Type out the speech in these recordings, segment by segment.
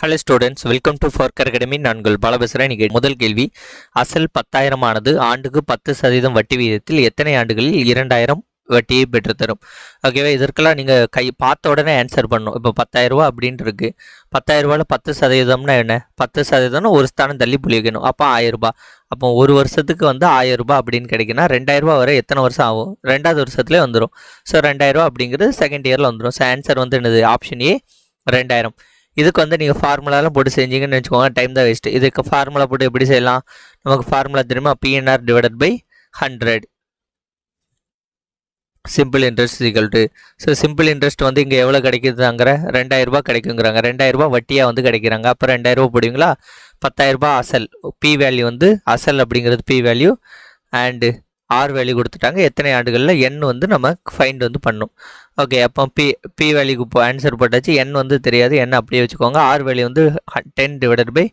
Hello students, welcome to fork academy. நான் உங்கள் பால பேசுகிறேன். இன்றைக்கி முதல் கேள்வி, அசல் 10,000 ஆனது ஆண்டுக்கு 10% வட்டி விகிதத்தில் எத்தனை ஆண்டுகளில் 2,000 வட்டியை பெற்றுத்தரும்? ஓகேவா, இதற்கெல்லாம் நீங்கள் பார்த்த உடனே ஆன்சர் பண்ணணும். இப்போ 10,000 ரூபா அப்படின்ட்டு இருக்குது. 10,000 ரூபாயில் 10% என்ன? 10% ஒரு ஸ்தானம் தள்ளி புள்ளி வைக்கணும். அப்போ 1,000 ரூபாய். அப்போ ஒரு வருஷத்துக்கு 1,000 ரூபாய் அப்படின்னு கிடைக்குன்னா 2,000 ரூபாய் வரை எத்தனை வருஷம் ஆகும்? ரெண்டாவது வருஷத்துலேயே வந்துடும். ஸோ 2,000 ரூபா அப்படிங்கிறது செகண்ட் இயரில் வந்துடும். ஸோ ஆன்சர் என்னது? Option A 2,000. இதுக்கு நீங்கள் ஃபார்முலாலாம் போட்டு செஞ்சீங்கன்னு வச்சுக்கோங்க, டைம் தான் வேஸ்ட்டு. இதுக்கு ஃபார்முலா போட்டு எப்படி செய்யலாம்? நமக்கு ஃபார்முலா தெரியுமா? PNR divided by 100. Simple interest equal to, so simple interest இங்கே எவ்வளோ கிடைக்குதுங்கிற 2,000 ரூபாய் கிடைக்குங்கிறாங்க. 2,000 ரூபாய் வட்டியாக கிடைக்கிறாங்க. அப்போ 2,000 ரூபாய் போடுவீங்களா? 10,000 ரூபாய் அசல். பி வேல்யூ அசல் அப்படிங்கிறது P value and R value கொடுத்துட்டாங்க. எத்தனை ஆண்டுகளில் என் நம்ம ஃபைண்ட் பண்ணும். ஓகே, அப்போ பி வேல்யூக்கு இப்போ ஆன்சர் போட்டாச்சு. என் தெரியாது, என் அப்படியே வச்சுக்கோங்க. R value 10 divided by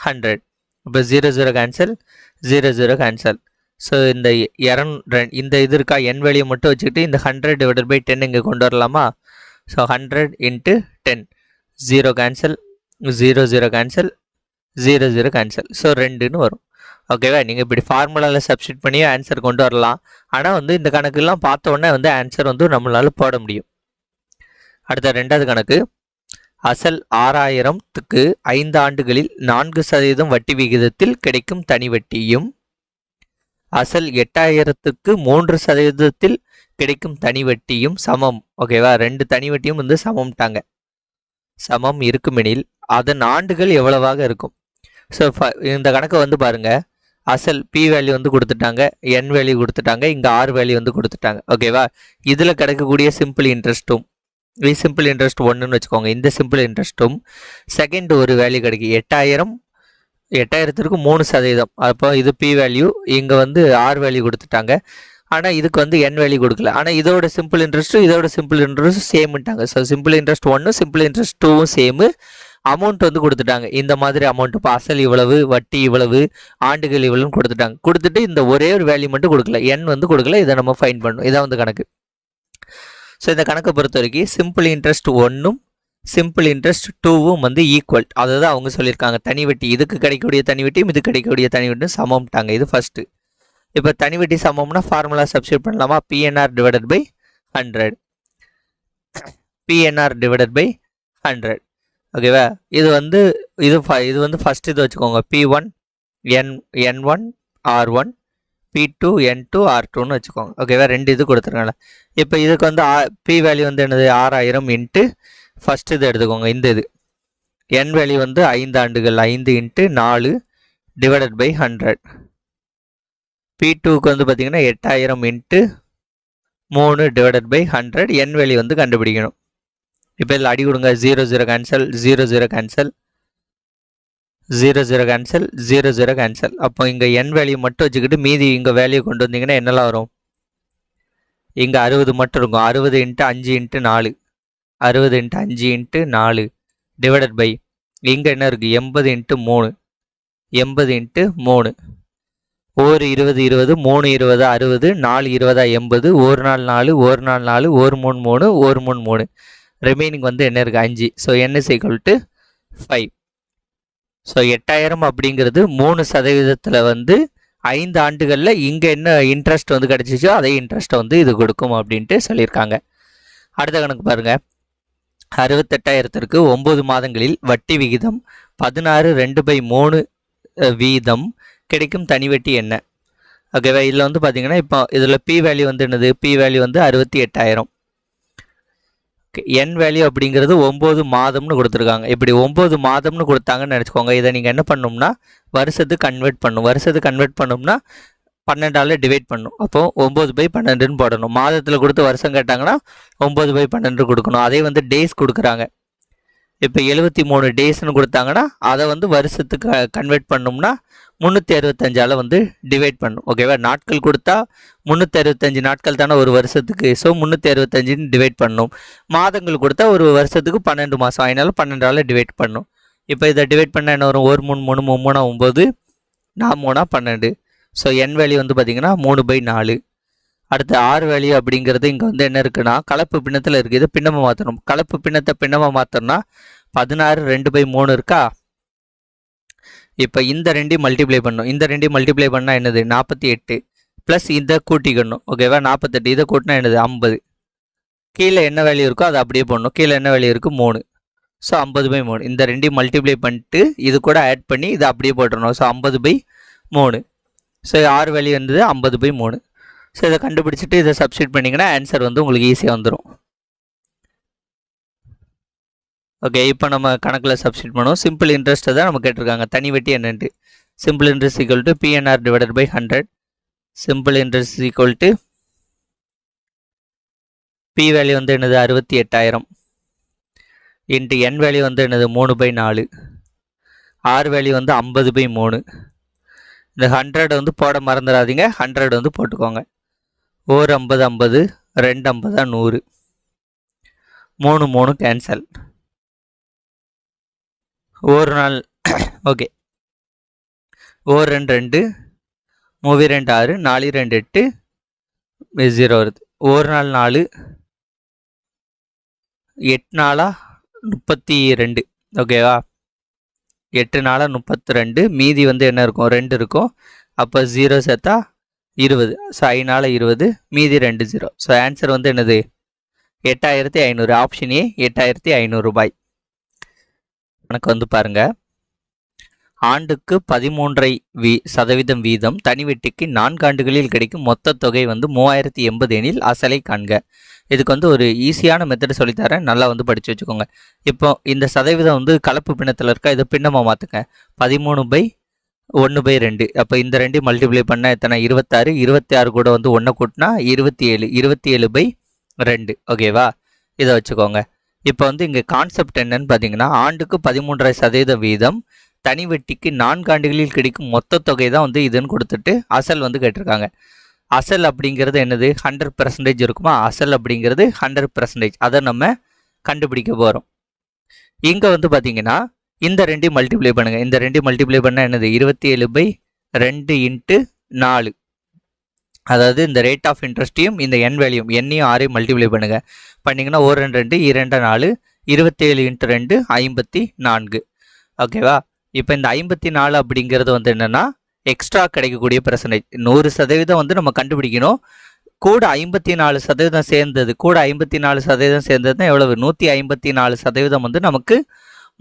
100. இப்போ 0 கேன்சல், 0 கேன்சல். ஸோ இந்த இந்த இது இருக்கா, என் வேல்யூ மட்டும் வச்சுக்கிட்டு இந்த 100 டிவைடட் பை 10 இங்கே கொண்டு வரலாமா? So 100 × 10, 0 cancel, 0 cancel, 0 cancel. So 2ன்னு வரும். ஓகேவா, நீங்கள் இப்படி ஃபார்முலாவில் சப்ஸ்டிட் பண்ணி ஆன்சர் கொண்டு வரலாம். ஆனால் இந்த கணக்குலாம் பார்த்த உடனே ஆன்சர் நம்மளால் போட முடியும். அடுத்த ரெண்டாவது கணக்கு, அசல் 6,000க்கு 5 ஆண்டுகளில் 4% வட்டி விகிதத்தில் கிடைக்கும் தனி வட்டியும், அசல் 8,000க்கு 3% கிடைக்கும் தனி வட்டியும் சமம். ஓகேவா, ரெண்டு தனி வட்டியும் சமம்ட்டாங்க. சமம் இருக்குமெனில் அதன் ஆண்டுகள் எவ்வளவாக இருக்கும்? ஸோ இந்த கணக்கை பாருங்கள். அசல் பி வேல்யூ கொடுத்துட்டாங்க, என் வேல்யூ கொடுத்துட்டாங்க, இங்கே ஆர் வேல்யூ கொடுத்துட்டாங்க. ஓகேவா, இதில் கிடைக்கக்கூடிய சிம்பிள் இன்ட்ரெஸ்ட்டும், இது சிம்பிள் இன்ட்ரெஸ்ட் 1ன்னு வச்சுக்கோங்க. இந்த சிம்பிள் இன்ட்ரெஸ்ட்டும் செகண்ட் ஒரு வேல்யூ கிடைக்கும். 8,000க்கு 3%. அப்போ இது பி வேல்யூ, இங்கே ஆர் வேல்யூ கொடுத்துட்டாங்க. ஆனால் இதுக்கு என் வேல்யூ கொடுக்கல. ஆனால் இதோட சிம்பிள் இன்ட்ரெஸ்ட்டும் இதோட சிம்பிள் இன்ட்ரெஸ்ட்டும் சேம்ட்டாங்க. So simple interest 1 simple interest 2வும் சேமு. அமௌண்ட் கொடுத்துட்டாங்க. இந்த மாதிரி அமௌண்ட், இப்போ அசல் இவ்வளவு, வட்டி இவ்வளவு, ஆண்டுகள் இவ்வளவுன்னு கொடுத்துட்டாங்க. கொடுத்துட்டு இந்த ஒரே ஒரு வேல்யூ மட்டும் கொடுக்கல, என் கொடுக்கல. இதை நம்ம ஃபைண்ட் பண்ணணும். இதான் கணக்கு. ஸோ இந்த கணக்கை பொறுத்த வரைக்கும் சிம்பிள் இன்ட்ரெஸ்ட் 1ம் சிம்பிள் இன்ட்ரெஸ்ட் 2வும் ஈக்குவல். அதுதான் அவங்க சொல்லியிருக்காங்க. தனி வட்டி, இதுக்கு கிடைக்கக்கூடிய தனி வட்டியும் இது கிடைக்கக்கூடிய தனி வட்டியும் சமம்ட்டாங்க. இது ஃபர்ஸ்ட். இப்போ தனி வட்டி சமம்னா ஃபார்முலா சப்ஸ்டிட் பண்ணலாமா? PNR divided by 100. PNR divided by 100. ஓகேவா, இது ஃபர்ஸ்ட் இது வச்சுக்கோங்க. P1 N1 R1, P2 N2 R2ன்னு வச்சுக்கோங்க. ஓகேவா, ரெண்டு இது கொடுத்துருக்காங்க. இப்போ இதுக்கு பி வேல்யூ என்னது? 6,000 இன்ட்டு ஃபஸ்ட் இது எடுத்துக்கோங்க. இந்த இது என் வேல்யூ 5 ஆண்டுகள், 5 × 4 டிவைடட் பை 100. P2க்கு பார்த்தீங்கன்னா 8,000 into 3 divided by 100. N value கண்டுபிடிக்கணும். இப்போ இதில் அடி கொடுங்க. 0 கேன்சல், 0 கேன்சல், 0 கேன்சல், 0 கேன்சல். அப்போ இங்கே என் வேல்யூ மட்டும் வச்சுக்கிட்டு மீதி இங்கே வேல்யூ கொண்டு வந்தீங்கன்னா என்னெல்லாம் வரும்? இங்கே 60 மட்டும் இருக்கும். 60 × 5 × 4, 60 × 5 × 4 டிவைடட் பை இங்கே என்ன இருக்குது? 80 × 3, 80 × 3. ஒரு 20 20, 3 20 60, 4 20 80, ஒரு நாள் 4, ஒரு நாள் 4, ஒரு 3 3, ஒரு 3 3. ரிமைனிங் என்ன இருக்குது? 5. So n = 5. ஸோ 8,000 அப்படிங்கிறது 3% 5 ஆண்டுகளில் இங்கே என்ன இன்ட்ரெஸ்ட் கிடச்சிச்சோ அதே இன்ட்ரெஸ்ட்டை இது கொடுக்கும் அப்படின்ட்டு சொல்லியிருக்காங்க. அடுத்த கணக்கு பாருங்கள். 68,000க்கு 9 மாதங்களில் வட்டி விகிதம் 16/2/3 வீதம் கிடைக்கும் தனி வட்டி என்ன? ஓகேவா, இதில் பார்த்தீங்கன்னா இப்போ இதில் பி வேல்யூ என்னது? P value 68,000. என் வேல்யூ அப்படிங்கிறது 9 மாதம்னு கொடுத்துருக்காங்க. இப்படி 9 மாதம்னு கொடுத்தாங்கன்னு நினச்சிக்கோங்க. இதை நீங்கள் என்ன பண்ணணும்னா வருஷத்துக்கு கன்வெர்ட் பண்ணணும். வருஷத்துக்கு கன்வெர்ட் பண்ணோம்னா 12ஆல் டிவைட் பண்ணணும். அப்போது 9/12ன்னு போடணும். மாதத்தில் கொடுத்து வருஷம் கேட்டாங்கன்னா 9/12 கொடுக்கணும். அதே டேஸ் கொடுக்குறாங்க. இப்போ 73 டேஸ்ன்னு கொடுத்தாங்கன்னா அதை வருஷத்துக்கு கன்வெர்ட் பண்ணோம்னா 365ஆல் டிவைட் பண்ணும். ஓகேவா, நாட்கள் கொடுத்தா 365 நாட்கள் தானே ஒரு வருஷத்துக்கு. ஸோ 365ன்னு டிவைட் பண்ணும். மாதங்கள் கொடுத்தா ஒரு வருஷத்துக்கு 12 மாதம், அதனால 12ஆல் டிவைட் பண்ணும். இப்போ இதை டிவைட் பண்ணால் என்ன வரும்? 1 3 3 3 9, 4 12. ஸோ என் வேல்யூ பார்த்தீங்கன்னா 3/4. அடுத்து ஆர் வேல்யூ அப்படிங்கிறது இங்கே என்ன இருக்குன்னா கலப்பு பின்னத்தில் இருக்குது. இதை பின்னமாக மாற்றணும். கலப்பு பின்னத்தை பின்னமாக மாற்றணும்னா 16 2/3 இருக்கா. இப்போ இந்த ரெண்டையும் மல்டிப்ளை பண்ணணும். இந்த ரெண்டையும் மல்டிப்ளை பண்ணால் என்னது 48 ப்ளஸ் இதை கூட்டிக்கணும். ஓகேவா, 48 இதை கூட்டினா என்னது 50. கீழே என்ன வேல்யூ இருக்கோ அதை அப்படியே போடணும். கீழே என்ன வேல்யூ இருக்குது 3. ஸோ 50/3. இந்த ரெண்டையும் மல்டிப்ளை பண்ணிட்டு இது கூட ஆட் பண்ணி இதை அப்படியே போட்டுடணும். ஸோ 50/3. ஸோ ஆர் வேல்யூ இருந்தது 50/3. ஸோ இதை கண்டுபிடிச்சிட்டு இதை சப்ஸ்டிட் பண்ணிங்கன்னா ஆன்சர் வந்து உங்களுக்கு ஈஸியாக வந்துடும். ஓகே, இப்போ நம்ம கணக்கில் சப்ஸ்டிட் பண்ணுவோம். சிம்பிள் இன்ட்ரெஸ்ட்டை தான் நம்ம கேட்டிருக்காங்க. தனி வட்டி என்னன்ட்டு. Simple interest equal to PNR divided by 100. Simple interest equal to P value வந்து என்னது 68,000 இன்ட்டு என் வேல்யூ வந்து என்னது 3/4. ஆர் வேல்யூ வந்து 50/3. இந்த 100 வந்து போட மறந்துடாதீங்க, 100 வந்து போட்டுக்கோங்க. 1 50 50, 2 50 100, 3 3 கேன்சல். ஒரு நாள் ஓகே, 1 2 2, 3 2 6, 4 2 8, 0 வருது. ஒரு நாள் 4, 8 நாளா 32. ஓகேவா, 8 நாளா 32. மீதி வந்து என்ன இருக்கும் 2 இருக்கும். அப்போ 0 சேர்த்தா 20. ஸோ 5 நாளா 20, மீதி 2 0. ஸோ ஆன்சர் வந்து என்னது 8500. ஆப்ஷன் ஏ 8500 ரூபாய். எனக்கு வந்து பாருங்க, ஆண்டுக்கு 13% வீதம் தனி வட்டிக்கு 4 ஆண்டுகளில் கிடைக்கும் மொத்த தொகை வந்து 3080 எனில் அசலை காண்க. இதுக்கு வந்து ஒரு ஈஸியான மெத்தட் சொல்லித்தரேன், நல்லா வந்து படித்து வச்சுக்கோங்க. இப்போ இந்த சதவீதம் வந்து கலப்பு பின்னத்தில் இருக்கா, இதை பின்னமாக மாற்றுங்க. 13/1/2. அப்போ இந்த ரெண்டையும் மல்டிப்ளை பண்ணால் எத்தனை 26. 26 கூட வந்து 1 கூட்டினா 27. 27/2. ஓகேவா, இதை வச்சுக்கோங்க. இப்போ வந்து இங்கே கான்செப்ட் என்னன்னு பார்த்தீங்கன்னா, ஆண்டுக்கு 13% வீதம் தனி வட்டிக்கு 4 ஆண்டுகளில் கிடைக்கும் மொத்த தொகை தான் வந்து இதுன்னு கொடுத்துட்டு அசல் வந்து கேட்டிருக்காங்க. அசல் அப்படிங்கிறது என்னது 100% இருக்குமா. அசல் அப்படிங்கிறது 100%. அதை நம்ம கண்டுபிடிக்க போகிறோம். இங்கே வந்து பார்த்தீங்கன்னா இந்த ரெண்டையும் மல்டிப்ளை பண்ணுங்கள். இந்த ரெண்டையும் மல்டிப்ளை பண்ணால் என்னது 27/2 இன்ட்டு 4. அதாவது இந்த ரேட் ஆஃப் இன்ட்ரெஸ்ட்டையும் இந்த என் வேல்யூம் எண்ணையும் ஆரையும் மல்டிப்ளை பண்ணுங்கள். பண்ணிங்கன்னா 1 2 2 4, 27 இன்ட்டு 2 54. ஓகேவா, இப்போ இந்த 54 அப்படிங்கிறது வந்து என்னென்னா எக்ஸ்ட்ரா கிடைக்கக்கூடிய பெர்சன்டேஜ். 100% வந்து நம்ம கண்டுபிடிக்கணும். கூட 54% சேர்ந்தது, கூட 54% சேர்ந்ததுன்னா எவ்வளவு 154% வந்து நமக்கு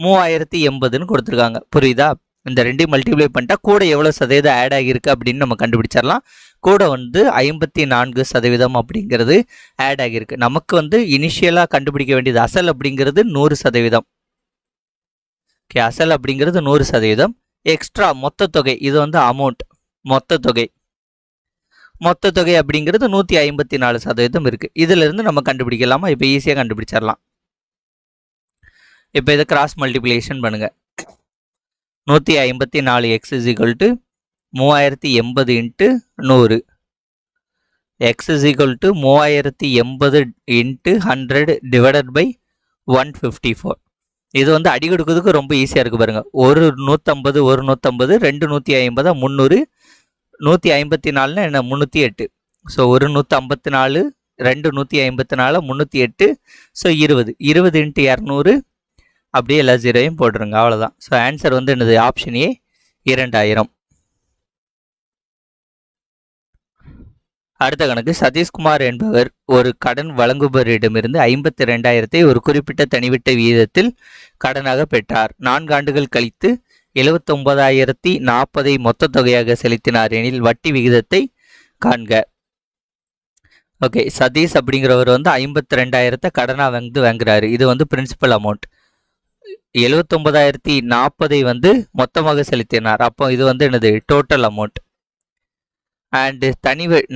3080ன்னு கொடுத்துருக்காங்க. புரியுதா, இந்த ரெண்டையும் மல்டிப்ளை பண்ணிட்டா கூட எவ்வளோ சதவீதம் ஆட் ஆகியிருக்கு அப்படின்னு நம்ம கண்டுபிடிச்சிடலாம். கூட வந்து 54% அப்படிங்கிறது ஆட் ஆகியிருக்கு. நமக்கு வந்து இனிஷியலாக கண்டுபிடிக்க வேண்டியது அசல் அப்படிங்கிறது 100%. ஓகே, அசல் அப்படிங்கிறது 100%. எக்ஸ்ட்ரா மொத்த தொகை இது வந்து அமௌண்ட். மொத்த தொகை அப்படிங்கிறது 154% இருக்குது. இதிலிருந்து நம்ம கண்டுபிடிக்கலாமா? இப்போ ஈஸியாக கண்டுபிடிச்சிடலாம். இப்போ இதை கிராஸ் மல்டிப்ளிகேஷன் பண்ணுங்கள். 154x = 3080 into 100. x = 3080 into 100 divided by 154. இது வந்து அடி கொடுக்கிறதுக்கு ரொம்ப ஈஸியாக இருக்குது பாருங்கள். ஒரு 150, ஒரு 150, 2 150, 300, 154னா என்ன 308. ஸோ ஒரு 154, 2 154, 308. So 20 into 200. அப்படியே எல்லா ஜீரோவையும் போட்டுருங்க, அவ்வளோதான். ஸோ ஆன்சர் வந்து என்னது ஆப்ஷன் ஏ 2000. அடுத்த கணக்கு, சதீஷ்குமார் என்பவர் ஒரு கடன் வழங்குபவரிடமிருந்து 52,000 ஒரு குறிப்பிட்ட தனிவிட்ட வீதத்தில் கடனாக பெற்றார். 4 ஆண்டுகள் கழித்து 79,040 மொத்த தொகையாக செலுத்தினார் எனில் வட்டி விகிதத்தை காண்க. ஓகே, சதீஷ் அப்படிங்கிறவர் வந்து 52,000 கடனாக வாங்குறாரு. இது வந்து பிரின்சிபல் அமௌண்ட். 79,040 வந்து மொத்தமாக செலுத்தினார். அப்போ இது வந்து என்னது டோட்டல் அமௌண்ட். அண்டு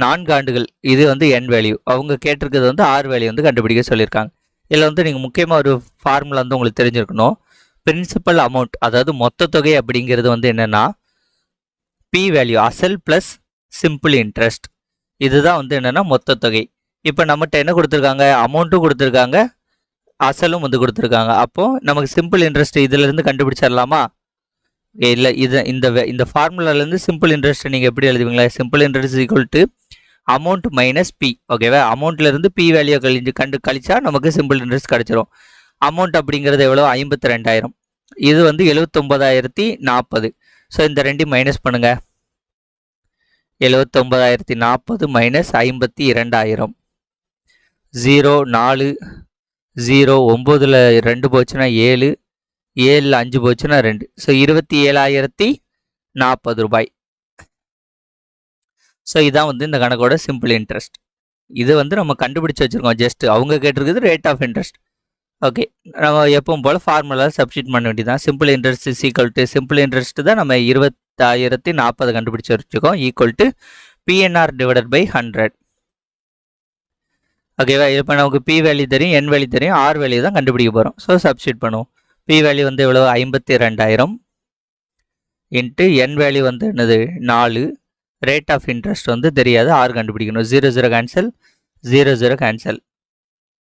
4 ஆண்டுகள் இது வந்து என் வேல்யூ. அவங்க கேட்டிருக்கிறது வந்து ஆர் வேல்யூ வந்து கண்டுபிடிக்க சொல்லியிருக்காங்க. இதில் வந்து நீங்கள் முக்கியமாக ஒரு ஃபார்முலா வந்து உங்களுக்கு தெரிஞ்சிருக்கணும். பிரின்சிபல் அமௌண்ட், அதாவது மொத்த தொகை அப்படிங்கிறது வந்து என்னென்னா பி வேல்யூ, அசல் ப்ளஸ் சிம்பிள் இன்ட்ரெஸ்ட். இதுதான் வந்து என்னென்னா மொத்த தொகை. இப்போ நம்மகிட்ட என்ன கொடுத்துருக்காங்க, அமௌண்ட்டும் கொடுத்துருக்காங்க, அசலும் வந்து கொடுத்துருக்காங்க. அப்போது நமக்கு சிம்பிள் இன்ட்ரெஸ்ட் இதிலேருந்து கண்டுபிடிச்சிடலாமா? இல்லை, இந்த ஃபார்முலாலேருந்து சிம்பிள் இன்ட்ரெஸ்ட் நீங்கள் எப்படி எழுதுவீங்களா? Simple interest equal to amount minus P. ஓகேவா, அமௌண்ட்லேருந்து பி வேல்யூ கழிச்சா நமக்கு சிம்பிள் இன்ட்ரெஸ்ட் கிடச்சிரும். அமௌண்ட் அப்படிங்கிறது எவ்வளோ 52,000. இது வந்து 79,040. ஸோ இந்த ரெண்டையும் மைனஸ் பண்ணுங்க. 79,040 மைனஸ் 52,000. 0 4 0 9ல் 2 போச்சுன்னா 7, 7ல் 5 போச்சுன்னா 2. ஸோ 27,040 ரூபாய். ஸோ இதான் வந்து இந்த கணக்கோட சிம்பிள் இன்ட்ரெஸ்ட். இது வந்து நம்ம கண்டுபிடிச்சு வச்சுருக்கோம். ஜஸ்ட் அவங்க கேட்டிருக்குது ரேட் ஆஃப் இன்ட்ரெஸ்ட். ஓகே, நம்ம எப்பவும் போல் ஃபார்முலா சப்ஸ்டிட் பண்ண வேண்டியதான். Simple interest is equal to simple interest தான் நம்ம 20,040 கண்டுபிடிச்சு வச்சுருக்கோம். Equal to PNR divided by 100. ஓகேவா? இப்போ நமக்கு பி வேல்யூ தெரியும், என் வேல்யூ தெரியும், ஆர் வேல்யூ தான் கண்டுபிடிக்க போகிறோம். ஸோ சப்ஸ்டிட் பண்ணுவோம். பி வேல்யூ வந்து எவ்வளோ 52,000 இன்ட்டு என் வேல்யூ வந்து என்னது 4. ரேட் ஆஃப் இன்ட்ரெஸ்ட் வந்து தெரியாது, ஆர் கண்டுபிடிக்கணும். 0 0 கேன்சல், 0 0 கேன்சல்.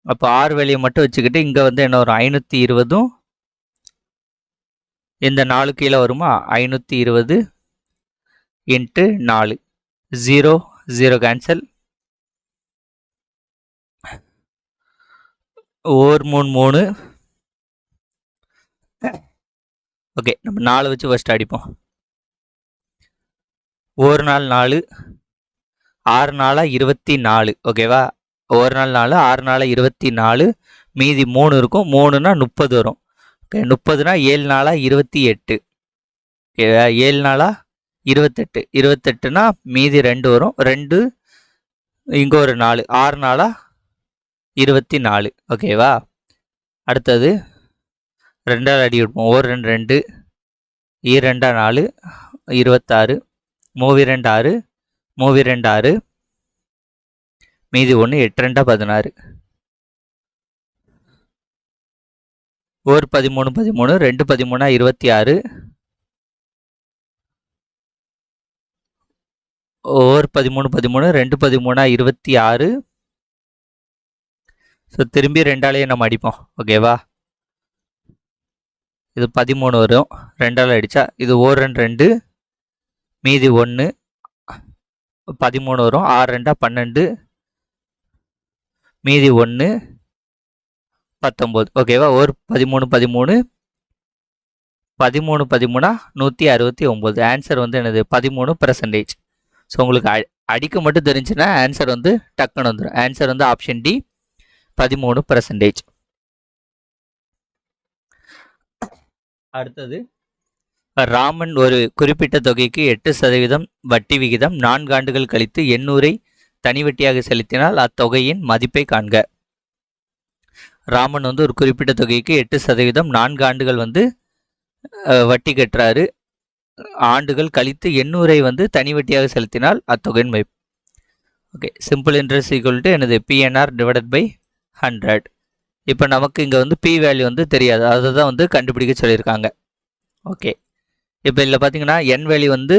அப்போ ஆர் வேல்யூ மட்டும் வச்சுக்கிட்டு இங்கே வந்து என்ன வரும் 520. இந்த 4 கீழே வருமா 520 இன்ட்டு 4. 0 0 கேன்சல். 1 3 3. ஓகே, நம்ம 4 வச்சு ஃபஸ்ட்டு அடிப்போம். 1 நாள் 4, 6 நாளாக 24. ஓகேவா? 1 நாள் 4, 6 நாளாக 24. மீதி 3 இருக்கும். 3னா 30 வரும். ஓகே, 30னா 7 நாளாக 28. ஓகேவா? 7 நாளாக 28. 28னா மீதி 2 வரும். 2 இங்கே ஒரு 4. 6 நாளாக 24. ஓகேவா? அடுத்தது 2ஆல் அடி விடுப்போம். 1 2 2, 2 4, 26. 3 2 6, 3 2 6. மீதி 1 8 2 16. 1 13 13, 2 13 26. 1 13 13, 2 13 26. ஸோ திரும்பி 2ஆலேயே நம்ம அடிப்போம். ஓகேவா? இது 13 வரும். 2ஆல் அடித்தா இது 1 2 2, மீதி 1 13 வரும். 6 2 12, மீதி 1 19. ஓகேவா? ஒரு 13 13, 13 13 169. ஆன்சர் வந்து என்னது 13%. ஸோ உங்களுக்கு அடிக்க மட்டும் தெரிஞ்சுன்னா ஆன்சர் வந்து டக்குன்னு வந்துடும். ஆன்சர் வந்து ஆப்ஷன் டி 13%. அடுத்தது ராமன் ஒரு குறிப்பிட்ட தொகைக்கு 8% வட்டி விகிதம் 4 ஆண்டுகள் கழித்து 800 தனி வட்டியாக செலுத்தினால் அத்தொகையின் மதிப்பை காண்க. ராமன் வந்து ஒரு குறிப்பிட்ட தொகைக்கு 8% 4 ஆண்டுகள் வந்து வட்டி கட்டுறாரு. ஆண்டுகள் கழித்து 800 வந்து தனி வட்டியாக செலுத்தினால் அத்தொகையின் மதிப்பு. Okay, simple interest equal to எனது பிஎன்ஆர் டிவைடட் பை 100. இப்போ நமக்கு இங்கே வந்து பி வேல்யூ வந்து தெரியாது, அதை தான் வந்து கண்டுபிடிக்க சொல்லியிருக்காங்க. ஓகே, இப்போ இதில் பார்த்தீங்கன்னா என் வேல்யூ வந்து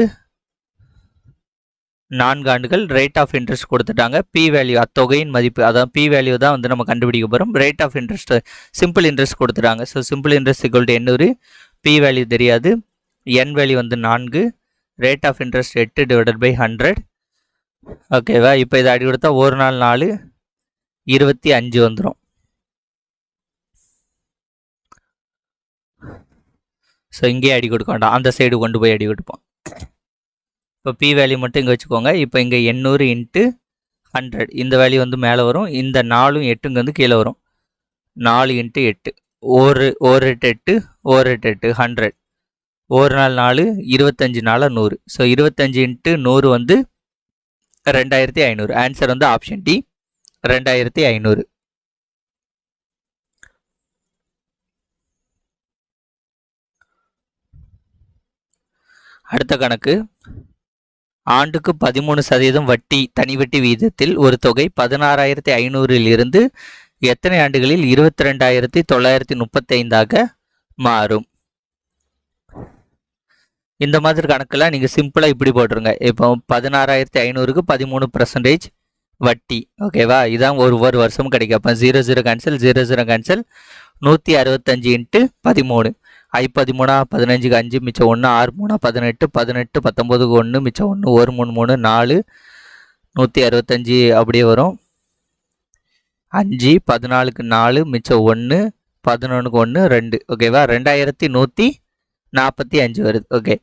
4 ஆண்டுகள், ரேட் ஆஃப் இன்ட்ரெஸ்ட் கொடுத்துட்டாங்க. பி வேல்யூ அத்தொகையின் மதிப்பு, அதான் பி வேல்யூ தான் வந்து நம்ம கண்டுபிடிக்க போகிறோம். Rate of interest simple interest கொடுத்துட்டாங்க. So simple interest equal to 800. P value தெரியாது, என் வேல்யூ வந்து 4, rate of interest 8 divided by 100. ஓகேவா? இப்போ இதை அடி கொடுத்தா 1 நாள் 4 25 வந்துடும். ஸோ இங்கேயே அடி கொடுக்க வேண்டாம், அந்த சைடு கொண்டு போய் அடி கொடுப்போம். இப்போ பி வேல்யூ மட்டும் இங்கே வச்சுக்கோங்க. இப்போ இங்கே 800 இன்ட்டு 100, இந்த வேல்யூ வந்து மேலே வரும். இந்த 4 8 வந்து கீழே வரும். 4 இன்ட்டு 8, 1 8 8, 1 8 8 100. 1 நாள் 4 25 நாள் 100. ஸோ 25 இன்ட்டு 100 வந்து 2500. ஆன்சர் வந்து ஆப்ஷன் டி 2500. அடுத்த கணக்கு, ஆண்டுக்கு 13% வட்டி தனி வட்டி விகிதத்தில் ஒரு தொகை 16,500 இருந்து எத்தனை ஆண்டுகளில் 22,935 மாறும்? இந்த மாதிரி கணக்கெல்லாம் நீங்கள் சிம்பிளாக இப்படி போட்டுருங்க. இப்போ 16,500க்கு 13% வட்டி. ஓகேவா? இதான் ஒரு வருஷமும் கிடைக்கும். அப்போ 0 0 கேன்சல், 0 0 கேன்சல். 165 இன்ட்டு 13. 13 15க்கு 5 மிச்சம் 1, 6 3 18, 18 19க்கு 1 மிச்சம் 1, 1 3 3 4, 165 அப்படியே வரும். 5 14க்கு 4 மிச்சம் 1, 11க்கு 1 2 ஓகேவா 2145 வருது. ஓகே,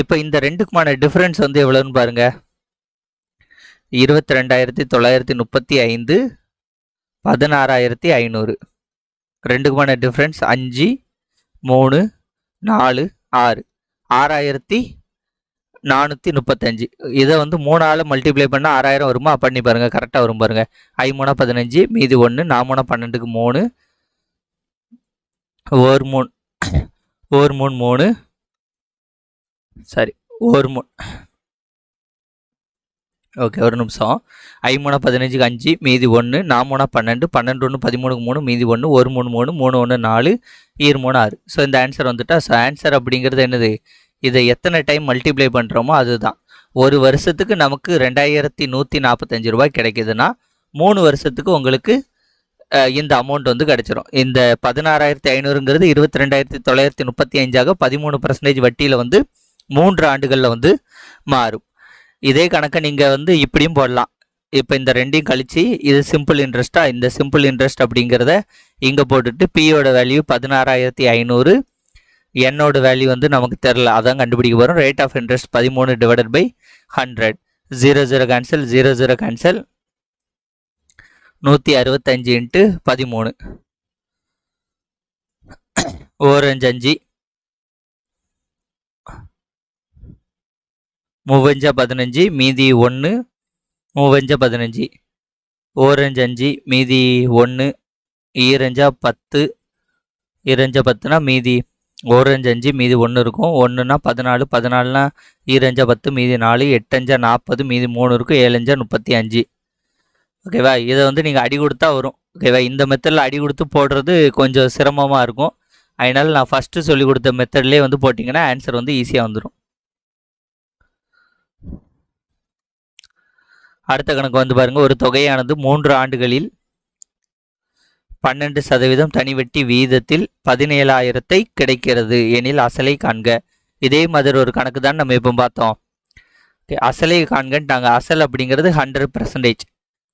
இப்போ இந்த ரெண்டுக்குமான டிஃப்ரென்ஸ் வந்து எவ்வளோன்னு பாருங்க. 22,935 16,500 ரெண்டுக்குமான டிஃப்ரென்ஸ் 5 3 4 6 6,435. இதை வந்து 3ஆல் மல்டிப்ளை பண்ணால் 6,000 வருமா? பண்ணி பாருங்க, கரெக்டாக வரும் பாருங்க. I 3 15 மீதி 1 நான் 3 12க்கு 3 ஒரு 3 ஒரு 3 3 சரி ஒரு 3 ஓகே ஒரு நிமிஷம். I 3 15க்கு 5 மீதி 1 நான் 3 12 12 1 13க்கு 3 மீதி 1 ஒரு 3 3 3 1 4 ஈர் 3 6. ஸோ இந்த ஆன்சர் வந்துட்டா. ஸோ ஆன்சர் அப்படிங்கிறது என்னது? இதை எத்தனை டைம் மல்டிப்ளை பண்ணுறோமோ அதுதான். ஒரு வருஷத்துக்கு நமக்கு 2,145 ரூபாய் கிடைக்குதுன்னா 3 வருஷத்துக்கு உங்களுக்கு இந்த அமௌண்ட் வந்து கிடச்சிரும். இந்த 16,500ங்கிறது 22,935ஆக 13% வட்டியில் வந்து 3 ஆண்டுகளில் வந்து மாறும். இதே கணக்கை நீங்கள் வந்து இப்படியும் போடலாம். இப்போ இந்த ரெண்டையும் கழித்து இது சிம்பிள் இன்ட்ரெஸ்ட்டாக, இந்த சிம்பிள் இன்ட்ரெஸ்ட் அப்படிங்கிறத இங்கே போட்டுட்டு பியோட வேல்யூ 16,500, என்னோட வேல்யூ வந்து நமக்கு தெரில, அதான் கண்டுபிடிக்க போகிறோம். Rate of interest 13 divided by 100. 0 0 cancel, 0 0 cancel. 165 into 13 ஒரு 5 5 மூவஞ்சா 15 மீதி 1 மூவஞ்சா 15 ஒரு 5 5 மீதி 1 ஈரஞ்சா 10 ஈரஞ்சா 10னா மீதி ஒரு 5 5 மீதி 1 இருக்கும். 1னா 14 14னா ஈரஞ்சா 10 மீதி 4 8 40 மீதி 3 இருக்கும். 7 35. ஓகேவா? இதை வந்து நீங்கள் அடி கொடுத்தா வரும். ஓகேவா? இந்த மெத்தடில் அடி கொடுத்து போடுறது கொஞ்சம் சிரமமாக இருக்கும். அதனால் நான் ஃபஸ்ட்டு சொல்லி கொடுத்த மெத்தட்லேயே வந்து போட்டிங்கன்னா ஆன்சர் வந்து ஈஸியாக வந்துடும். அடுத்த கணக்கு வந்து பாருங்கள். ஒரு தொகையானது 3 ஆண்டுகளில் 12% தனி வட்டி வீதத்தில் 17,000 கிடைக்கிறது எனில் அசலை காண்க. இதே மாதிரி ஒரு கணக்கு தான் நம்ம இப்போ பார்த்தோம். அசலை காண்கன்ட்டாங்க. அசல் அப்படிங்கிறது 100%.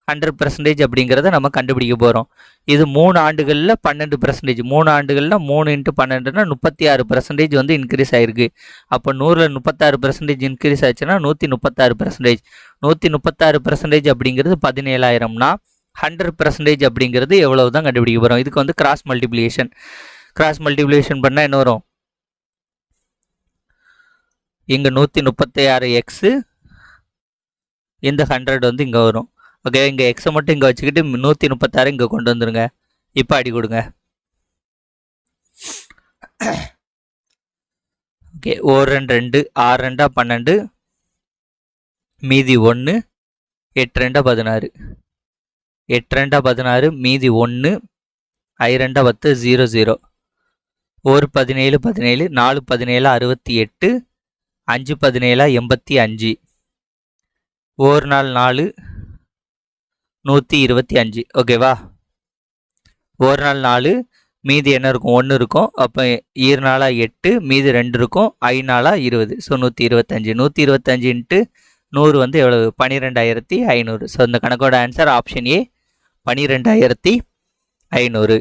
100% அப்படிங்கிறத நம்ம கண்டுபிடிக்க போகிறோம். இது 3 ஆண்டுகளில் 12%. 3 ஆண்டுகளில் 3 × 12னா 36% வந்து இன்க்ரீஸ் ஆகிருக்கு. அப்போ 100ல் 36% இன்க்ரீஸ் ஆச்சுன்னா 136%. 136% அப்படிங்கிறது 17,000னா 100% அப்படிங்கிறது எவ்வளவு தான் கண்டுபிடிக்க போகிறோம். இதுக்கு வந்து கிராஸ் மல்டிப்ளிகேஷன். கிராஸ் மல்டிப்ளிகேஷன் பண்ணால் என்ன வரும்? இங்கே 136x, இந்த 100 வந்து இங்கே வரும். ஓகே, இங்கே எக்ஸை மட்டும் இங்கே வச்சுக்கிட்டு 136 இங்கே கொண்டு வந்துருங்க. இப்போ அடி கொடுங்க. ஓகே, 1 2 6 2 12 மீதி 1 8 2 16 8 2 16 மீதி 1 I 2 10 0 0 ஒரு 17 17 4 17 68 5 17 85 ஒரு நாள் 4 125. ஓகேவா? ஒரு நாள் 4 மீதி என்ன இருக்கும்? 1 இருக்கும். அப்போ ஈர் நாளாக 8 மீதி 2 இருக்கும். I நாளாக 20. ஸோ 125. 125 இன்ட்டு 100 வந்து எவ்வளவு? 12,500. ஸோ இந்த கணக்கோட ஆன்சர் ஆப்ஷன் ஏ 12,500.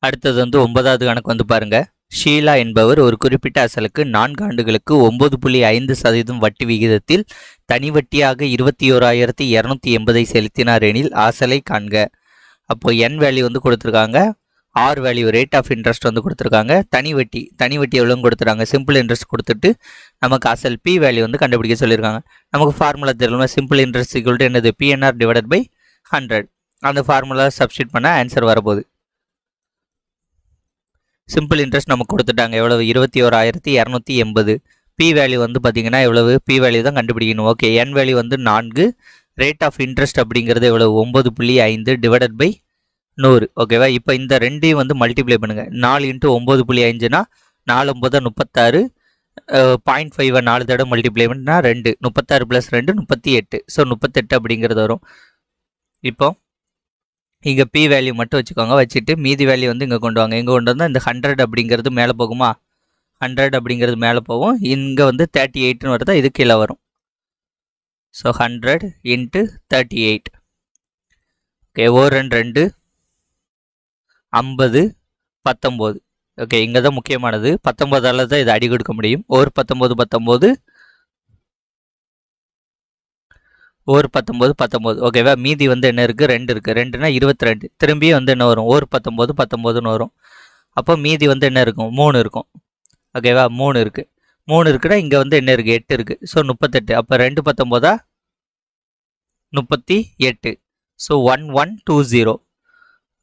அடுத்தது வந்து 9வது கணக்கு வந்து பாருங்கள். ஷீலா என்பவர் ஒரு குறிப்பிட்ட அசலுக்கு 4 ஆண்டுகளுக்கு 9.5% வட்டி விகிதத்தில் தனி வட்டியாக 21,280 செலுத்தினார் எனில் அசலை காண்க. அப்போ n வேல்யூ வந்து கொடுத்துருக்காங்க, r value rate of interest வந்து கொடுத்துருக்காங்க, தனி வட்டி எவ்வளோன்னு கொடுத்துருக்காங்க, சிம்பிள் இன்ட்ரெஸ்ட் கொடுத்துட்டு நமக்கு அசல் p வேல்யூ வந்து கண்டுபிடிக்க சொல்லியிருக்காங்க. நமக்கு ஃபார்முலா தெரியல. சிம்பிள் இன்ட்ரெஸ்ட் ஈக்குவல் டு என்னது? PNR divided by 100. அந்த ஃபார்முலா சப்ஸ்டிட் பண்ண ஆன்சர் வரப்போகுது. சிம்பிள் இன்ட்ரெஸ்ட் நமக்கு கொடுத்துட்டாங்க. எவ்வளவு? 21,280. பி வேல்யூ வந்து பார்த்தீங்கன்னா எவ்வளவு? பி வேல்யூ தான் கண்டுபிடிக்கணும். ஓகே, என் வேல்யூ வந்து 4. ரேட் ஆஃப் இன்ட்ரெஸ்ட் அப்படிங்கிறது எவ்வளவு? 9.5 டிவைடட் பை 100. ஓகேவா? இப்போ இந்த ரெண்டையும் வந்து மல்டிப்ளை பண்ணுங்கள். 4 × 9.5னா 4 9 36. 0.5 4 தடவை மல்டிப்ளை பண்ணா 2. 36 + 2 38. ஸோ 38 அப்படிங்கிறது வரும். இப்போ இங்கே பி வேல்யூ மட்டும் வச்சுக்கோங்க. வச்சுட்டு மீதி வேல்யூ வந்து இங்கே கொண்டு வாங்க. இங்கே கொண்டு வந்தால் இந்த 100 அப்படிங்கிறது மேலே போகுமா? 100 அப்படிங்கிறது மேலே போகும். இங்கே வந்து 38ன்னு வருதா, இது கீழே வரும். ஸோ 100 × 38. ஓகே, 1 2 50 19. ஓகே, இங்கே தான் முக்கியமானது. 19ஆல் தான் இதை அடி கொடுக்க முடியும். ஒரு 19 19 ஒரு 19 19. ஓகேவா? மீதி வந்து என்ன இருக்குது? 2 இருக்குது. 2னா 22. திரும்பியும் வந்து என்ன வரும்? ஒரு 19 19ன்னு வரும். அப்போ மீதி வந்து என்ன இருக்கும்? 3 இருக்கும். ஓகேவா? 3 இருக்குது. 3 இருக்குன்னா இங்கே வந்து என்ன இருக்குது? 8 இருக்குது. ஸோ 38. அப்போ 2 19 38. ஸோ 1120.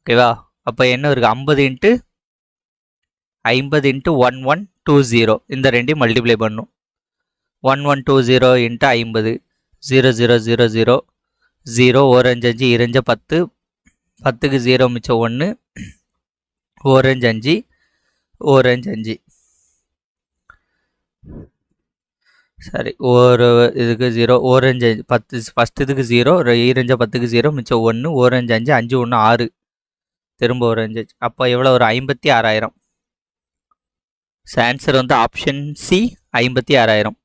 ஓகேவா? அப்போ என்ன இருக்குது? 50 இன்ட்டு 50 இன்ட்டு 1120. இந்த ரெண்டையும் மல்டிப்ளை பண்ணும். 1120 இன்ட்டு 50. 0 0 0 0 0. ஒரு 5 5 2 10. 10க்கு 0 மிச்சம் 1. ஒரு 5 5 ஒரு 5 5. சரி, ஒரு இதுக்கு 0 ஒரு 5 10. ஃபஸ்ட் இதுக்கு 0 2 10க்கு 0 மிச்சம் 1. ஒரு 5 5 5 1 6. திரும்ப ஒரு 5 5. அப்போ எவ்வளோ ஒரு 56,000. ஆன்சர் வந்து ஆப்ஷன் சி 56,000.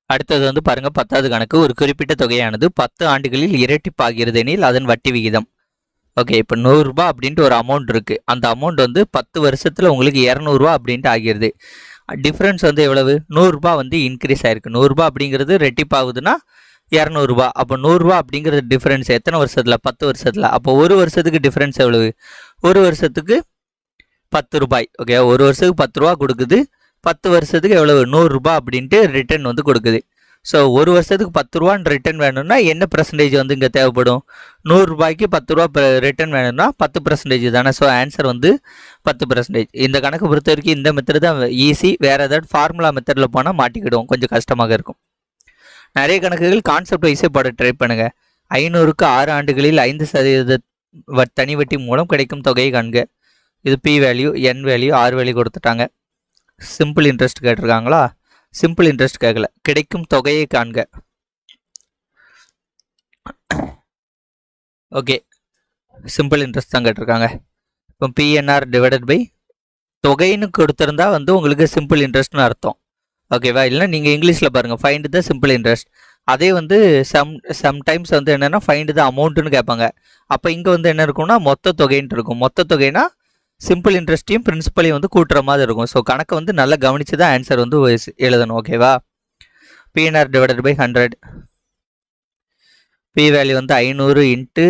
அடுத்தது வந்து பாருங்க, 10வது கணக்கு. ஒரு குறிப்பிட்ட தொகையானது 10 ஆண்டுகளில் இரட்டிப்பாகிறது எனில் அதன் வட்டி விகிதம். ஓகே, இப்போ 100 ரூபாய் அப்படின்ட்டு ஒரு அமௌண்ட் இருக்குது. அந்த அமௌண்ட் வந்து 10 வருஷத்தில் உங்களுக்கு 200 ரூபா அப்படின்ட்டு ஆகிடுது. டிஃப்ரென்ஸ் வந்து எவ்வளவு? 100 ரூபாய் வந்து இன்க்ரீஸ் ஆயிருக்கு. 100 ரூபாய் அப்படிங்கிறது ரெட்டிப்பாகுதுன்னா 200 ரூபாய். அப்போ 100 ரூபாய் அப்படிங்கிறது டிஃப்ரென்ஸ் எத்தனை வருஷத்தில்? 10 வருஷத்தில். அப்போ ஒரு வருஷத்துக்கு டிஃப்ரென்ஸ் எவ்வளவு? ஒரு வருஷத்துக்கு 10 ரூபாய். ஓகே, ஒரு வருஷத்துக்கு 10 ரூபா கொடுக்குது. 10 வருஷத்துக்கு எவ்வளவு? 100 ரூபாய் அப்படின்ட்டு ரிட்டர்ன் வந்து கொடுக்குது. ஸோ ஒரு வருஷத்துக்கு 10 ரூபான்னு ரிட்டர்ன் வேணும்னா என்ன பர்சன்டேஜ் வந்து இங்கே தேவைப்படும்? 100 ரூபாய்க்கு 10 ரூபா ரிட்டர்ன் வேணும்னா 10% தானே. ஸோ ஆன்சர் வந்து 10%. இந்த கணக்கு பொறுத்த வரைக்கும் இந்த மெத்தட் தான் ஈஸி. வேறு ஏதாவது ஃபார்முலா மெத்தடில் போனால் மாட்டிக்கிடுவோம், கொஞ்சம் கஷ்டமாக இருக்கும். நிறைய கணக்குகள் கான்செப்ட் வைஸே போட ட்ரை பண்ணுங்கள். 500க்கு 6 ஆண்டுகளில் 5% தனி வட்டி மூலம் கிடைக்கும் தொகையை காண்க. இது P value, N value, R value கொடுத்துட்டாங்க. சிம்பிள் இன்ட்ரெஸ்ட் கேட்டிருக்காங்களா? சிம்பிள் இன்ட்ரெஸ்ட் கேட்கல. கிடைக்கும் தொகையை காண்க. ஓகே, சிம்பிள் இன்ட்ரெஸ்ட் தான் கேட்டிருக்காங்க. இப்போ பிஎன்ஆர் டிவைடட் பை தொகைன்னு கொடுத்துருந்தா வந்து உங்களுக்கு சிம்பிள் இன்ட்ரெஸ்ட்னு அர்த்தம். ஓகேவா? இல்லைனா நீங்கள் இங்கிலீஷில் பாருங்கள், ஃபைண்ட் த சிம்பிள் இன்ட்ரெஸ்ட். அதே வந்து சம்டைம்ஸ் வந்து என்னென்னா ஃபைண்ட் த அமௌண்ட்டுன்னு கேட்பாங்க. அப்போ இங்கே வந்து என்ன இருக்கும்னா மொத்த தொகைன்ட்டு இருக்கும். மொத்த தொகைனா சிம்பிள் இன்ட்ரெஸ்ட்டையும் பிரின்சிபலையும் வந்து கூட்டுற மாதிரி இருக்கும். ஸோ கணக்கை வந்து நல்லா கவனித்து தான் ஆன்சர் வந்து எழுதணும். ஓகேவா? PNR divided by 100. P value வந்து 500 into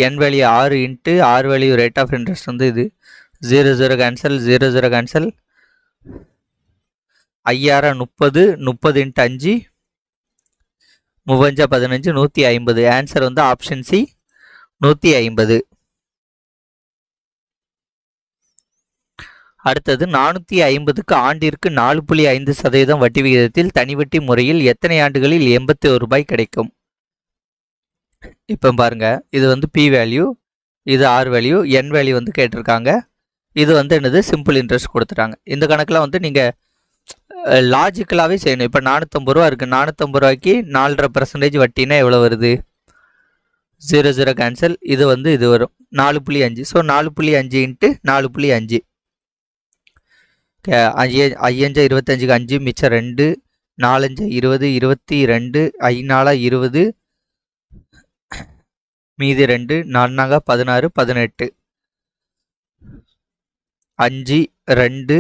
N value 6 into R value rate of interest வந்து இது 0 0 கேன்சல் 0 0 கேன்சல். 5000 30 30 இன்ட்டு 5 35 15 150. ஆன்சர் வந்து ஆப்ஷன் சி 150. அடுத்தது 450க்கு ஆண்டிற்கு 4.5% வட்டி விகிதத்தில் தனி வட்டி முறையில் எத்தனை ஆண்டுகளில் 81 ரூபாய் கிடைக்கும்? இப்போ பாருங்க, இது வந்து பி வேல்யூ, இது ஆர் வேல்யூ, என் வேல்யூ வந்து கேட்டிருக்காங்க. இது வந்து என்னது? சிம்பிள் இன்ட்ரெஸ்ட் கொடுத்துட்டாங்க. இந்த கணக்கில் வந்து நீங்கள் லாஜிக்கலாகவே செய்யணும். இப்போ 450 ரூபா இருக்குது. 450 ரூபாய்க்கு 4.5% வட்டினா எவ்வளோ வருது? 0 0 கேன்சல். இது வந்து இது வரும் 4.5. So 4.5 into 4.5. 5 25க்கு 5 மிச்சம் 2 4 20 22 5 20 மீதி 2 4 16 18 5 2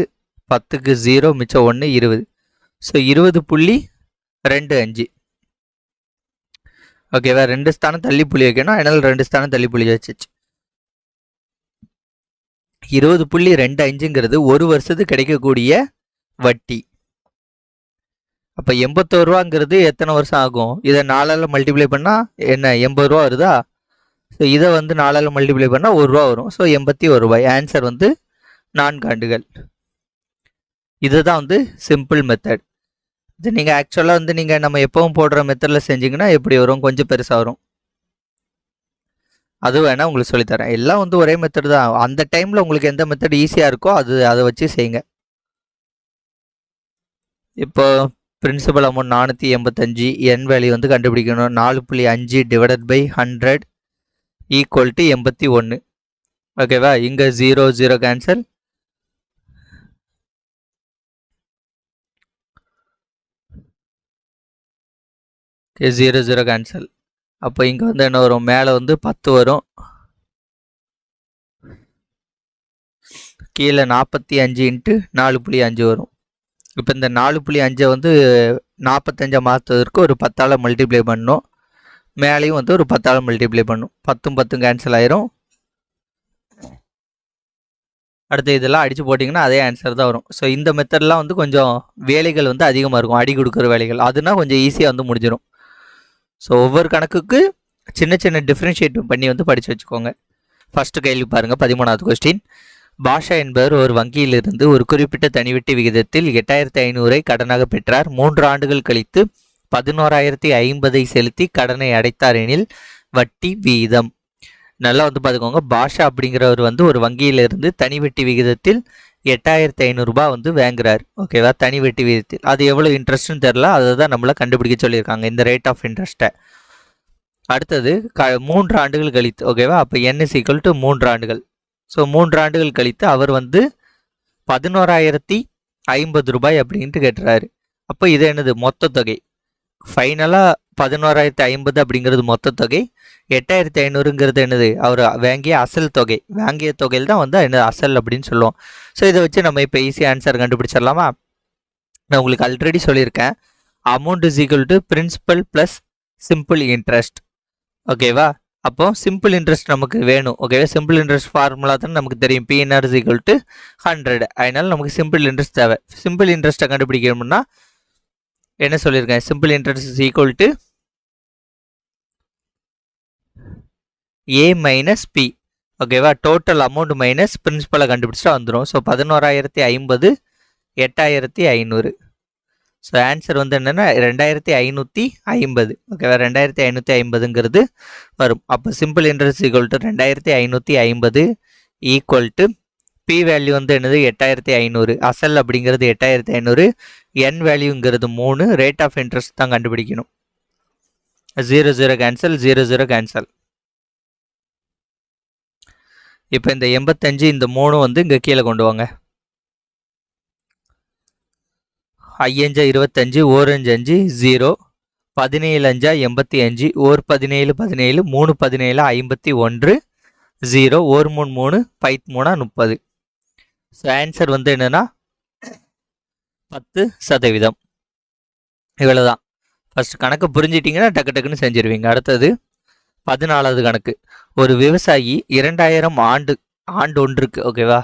10க்கு 0 மிச்சம் 1 20. ஸோ 20.25. ஓகேவா? 2 ஸ்தானம் தள்ளி புள்ளி வைக்கணும், அதனால் 2 ஸ்தானம் தள்ளி புள்ளி வச்சிச்சு. 20.25ங்கிறது ஒரு வருஷத்துக்கு கிடைக்கக்கூடிய வட்டி. அப்போ 81 ரூபாங்கிறது எத்தனை வருஷம் ஆகும்? இதை 4ஆல் மல்டிப்ளை பண்ணால் என்ன 80 ரூபா வருதா? ஸோ இதை வந்து 4ஆல் மல்டிப்ளை பண்ணால் 1 ரூபா வரும். ஸோ 81 ரூபாய். ஆன்சர் வந்து 4 ஆண்டுகள். இதுதான் வந்து சிம்பிள் மெத்தட். இது நீங்கள் ஆக்சுவலாக வந்து நீங்கள் நம்ம எப்பவும் போடுற மெத்தடில் செஞ்சிங்கன்னா எப்படி வரும்? கொஞ்சம் பெருசாக வரும். அது வேணால் உங்களுக்கு சொல்லித்தரேன். எல்லாம் வந்து ஒரே மெத்தட் தான். அந்த டைமில் உங்களுக்கு எந்த மெத்தட் ஈஸியாக இருக்கோ அதை வச்சு செய்யுங்க. இப்போ பிரின்சிபல் அமௌண்ட் 485, என் வேல்யூ வந்து கண்டுபிடிக்கணும். 4.5 டிவைடட் பை 100 ஈக்குவல் டு 81. ஓகேவா? இங்கே 0 0 கேன்சல். Okay, 0 0 cancel. அப்போ இங்கே வந்து என்ன வரும்? மேலே வந்து 10 வரும். கீழே 45 இன்ட்டு 4.5 வரும். இப்போ இந்த 4.5 வந்து 45 மாற்றுவதற்கு ஒரு 10ஆல் மல்டிப்ளை பண்ணணும். மேலேயும் வந்து ஒரு 10ஆல் மல்டிப்ளை பண்ணும். 10ம் 10ம் கேன்சல் ஆயிரும். அடுத்து இதெல்லாம் அடித்து போட்டிங்கன்னா அதே ஆன்சர் தான் வரும். ஸோ இந்த மெத்தட்லாம் வந்து கொஞ்சம் வேலைகள் வந்து அதிகமாக இருக்கும், அடி கொடுக்குற வேலைகள். அதுனா கொஞ்சம் ஈஸியாக வந்து முடிஞ்சிடும். ஸோ ஒவ்வொரு கணக்குக்கு சின்ன சின்ன டிஃப்ரென்ஷியேட் பண்ணி வந்து படித்து வச்சுக்கோங்க. ஃபஸ்ட்டு கேள்வி பாருங்கள், 13வது கொஸ்டின். பாஷா என்பவர் ஒரு வங்கியிலிருந்து ஒரு குறிப்பிட்ட தனிவட்டி விகிதத்தில் 8500 கடனாக பெற்றார். 3 ஆண்டுகள் கழித்து 11,050 செலுத்தி கடனை அடைத்தார் எனில் வட்டி வீதம். நல்லா வந்து பார்த்துக்கோங்க. பாஷா அப்படிங்கிறவர் வந்து ஒரு வங்கியிலிருந்து தனி வட்டி விகிதத்தில் 8500 ரூபாய் வந்து வாங்குறாரு. ஓகேவா? தனி வட்டி விகிதத்தில் அது எவ்வளோ இன்ட்ரெஸ்ட்னு தெரில, அதை தான் நம்மளை கண்டுபிடிக்க சொல்லியிருக்காங்க, இந்த ரேட் ஆஃப் இன்ட்ரெஸ்ட்டை. அடுத்தது 3 ஆண்டுகள் கழித்து. ஓகேவா? அப்போ n = 3 ஆண்டுகள். ஸோ 3 ஆண்டுகள் கழித்து அவர் வந்து 11,050 ரூபாய் அப்படின்ட்டு கேட்டுறாரு. அப்போ இது என்னது? மொத்த தொகை. ஃபைனலாக 11,050 அப்படிங்கிறது மொத்த தொகை. 8,500ங்கிறது என்னது? அவர் வாங்கிய அசல் தொகை. வாங்கிய தொகையில் தான் வந்து என்ன அசல் அப்படின்னு சொல்லுவோம். ஸோ இதை வச்சு நம்ம இப்போ ஈஸியாக ஆன்சர் கண்டுபிடிச்சிடலாமா? நான் உங்களுக்கு ஆல்ரெடி சொல்லியிருக்கேன், amount is equal to principal plus simple interest. ஓகேவா? அப்போ சிம்பிள் இன்ட்ரெஸ்ட் நமக்கு வேணும். ஓகேவா? சிம்பிள் இன்ட்ரெஸ்ட் ஃபார்முலா தான் நமக்கு தெரியும், PNR இஸ் ஈக்குவல் டு 100. அதனால நமக்கு சிம்பிள் இன்ட்ரெஸ்ட் தேவை. சிம்பிள் இன்ட்ரெஸ்ட்டை கண்டுபிடிக்கணும்னா என்ன சொல்லியிருக்கேன்? Simple interest is equal to A minus P. ஓகேவா? டோட்டல் அமௌண்ட் மைனஸ் பிரின்சிபலை கண்டுபிடிச்சா வந்துடும். ஸோ 11,050 8,500. ஸோ ஆன்சர் வந்து என்னென்னா 2,550. ஓகேவா? 2,550ங்கிறது வரும். அப்போ simple interest equal to 2,550 equal to P value வந்து என்னது? 8,500. அசல் அப்படிங்கிறது 8,500. என் வேல்யூங்கிறது 3. ரேட் ஆஃப் இன்ட்ரெஸ்ட் தான் கண்டுபிடிக்கணும். 0 0 கேன்சல், 0 0 கேன்சல். இப்போ இந்த 85 இந்த 3 வந்து இங்கே கீழே கொண்டு வாங்க. 5 25, 1 5 0, 17 5 85, 1 17 17, 3 17 51, 0, 1 3 3, 5 3 30. ஸோ ஆன்சர் வந்து என்னன்னா 10%. இவ்வளோதான். ஃபர்ஸ்ட் கணக்கு புரிஞ்சிட்டிங்கன்னா டக்கு டக்குன்னு செஞ்சிருவீங்க. அடுத்தது 14வது கணக்கு. ஒரு விவசாயி 2000 ஆண்டொன்றுக்கு. ஓகேவா?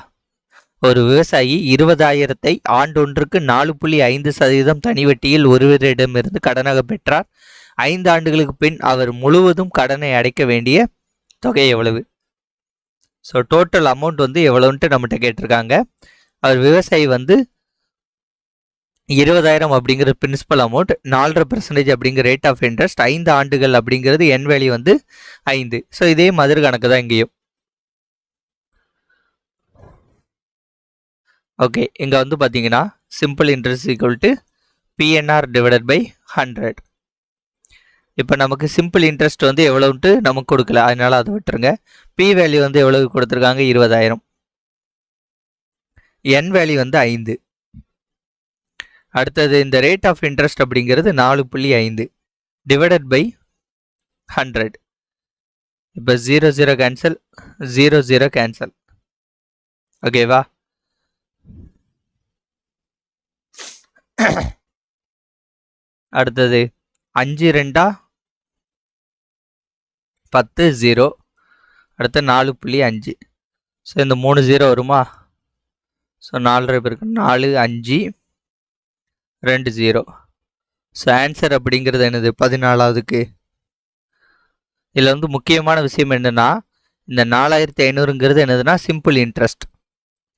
ஒரு விவசாயி 20,000 ஆண்டொன்றுக்கு 4.5% தனி வட்டியில் ஒருவரிடமிருந்து கடனாக பெற்றார். 5 ஆண்டுகளுக்கு பின் அவர் முழுவதும் கடனை அடைக்க வேண்டிய தொகை எவ்வளவு? ஸோ டோட்டல் அமௌண்ட் வந்து எவ்வளோன்ட்டு நம்மகிட்ட கேட்டிருக்காங்க. அவர் விவசாயி வந்து 20,000 அப்படிங்கிற பிரின்சிபல் அமௌண்ட், 4.5% அப்படிங்கிற ரேட் ஆஃப் இன்ட்ரெஸ்ட், 5 ஆண்டுகள் அப்படிங்கிறது என் வேல்யூ வந்து 5. ஸோ இதே மாதிரி கணக்கு தான் இங்கேயும். ஓகே, இங்கே வந்து பார்த்தீங்கன்னா simple interest equal to PNR divided by 100. இப்போ நமக்கு சிம்பிள் இன்ட்ரெஸ்ட் வந்து எவ்வளோன்ட்டு நமக்கு கொடுக்கல, அதனால அதை விட்டுருங்க. பி வேல்யூ வந்து எவ்வளவு கொடுத்துருக்காங்க? 20,000. என் வேல்யூ வந்து 5. அடுத்தது இந்த ரேட் ஆஃப் இன்ட்ரெஸ்ட் அப்படிங்கிறது 4.5 டிவைடட் பை 100. இப்போ 0 0 கேன்சல், 0 0 கேன்சல். ஓகேவா? அடுத்தது 5 2 10 0. அடுத்து 4.5. ஸோ இந்த 3 0 வருமா? ஸோ 4 பேருக்கு 4 5 2 0. ஸோ ஆன்சர் அப்படிங்கிறது என்னது? 14வதுக்கு. இதில் வந்து முக்கியமான விஷயம் என்னென்னா, இந்த 4,500ங்கிறது என்னதுன்னா சிம்பிள் இன்ட்ரெஸ்ட்.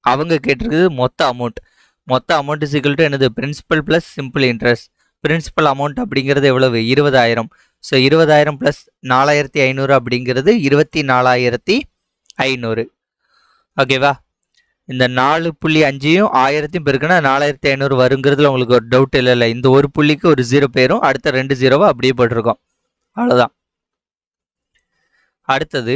அவங்க கேட்டிருக்குது மொத்த அமௌண்ட். மொத்த அமௌண்ட் இஸ் ஈக்குவல் டு என்னது? Principal plus simple interest. Principal amount அப்படிங்கிறது எவ்வளவு? 20,000. ஸோ 20,000 ப்ளஸ் 4,500 அப்படிங்கிறது 24,500. ஓகேவா? இந்த 4.5யும் 1000த்தையும் பெருக்குன்னா 4,500 வருங்கிறதுல உங்களுக்கு ஒரு டவுட் இல்லை. இந்த ஒரு புள்ளிக்கு ஒரு 0 பேரும், அடுத்த 2 0 அப்படியே போட்டிருக்கோம். அவ்வளோதான். அடுத்தது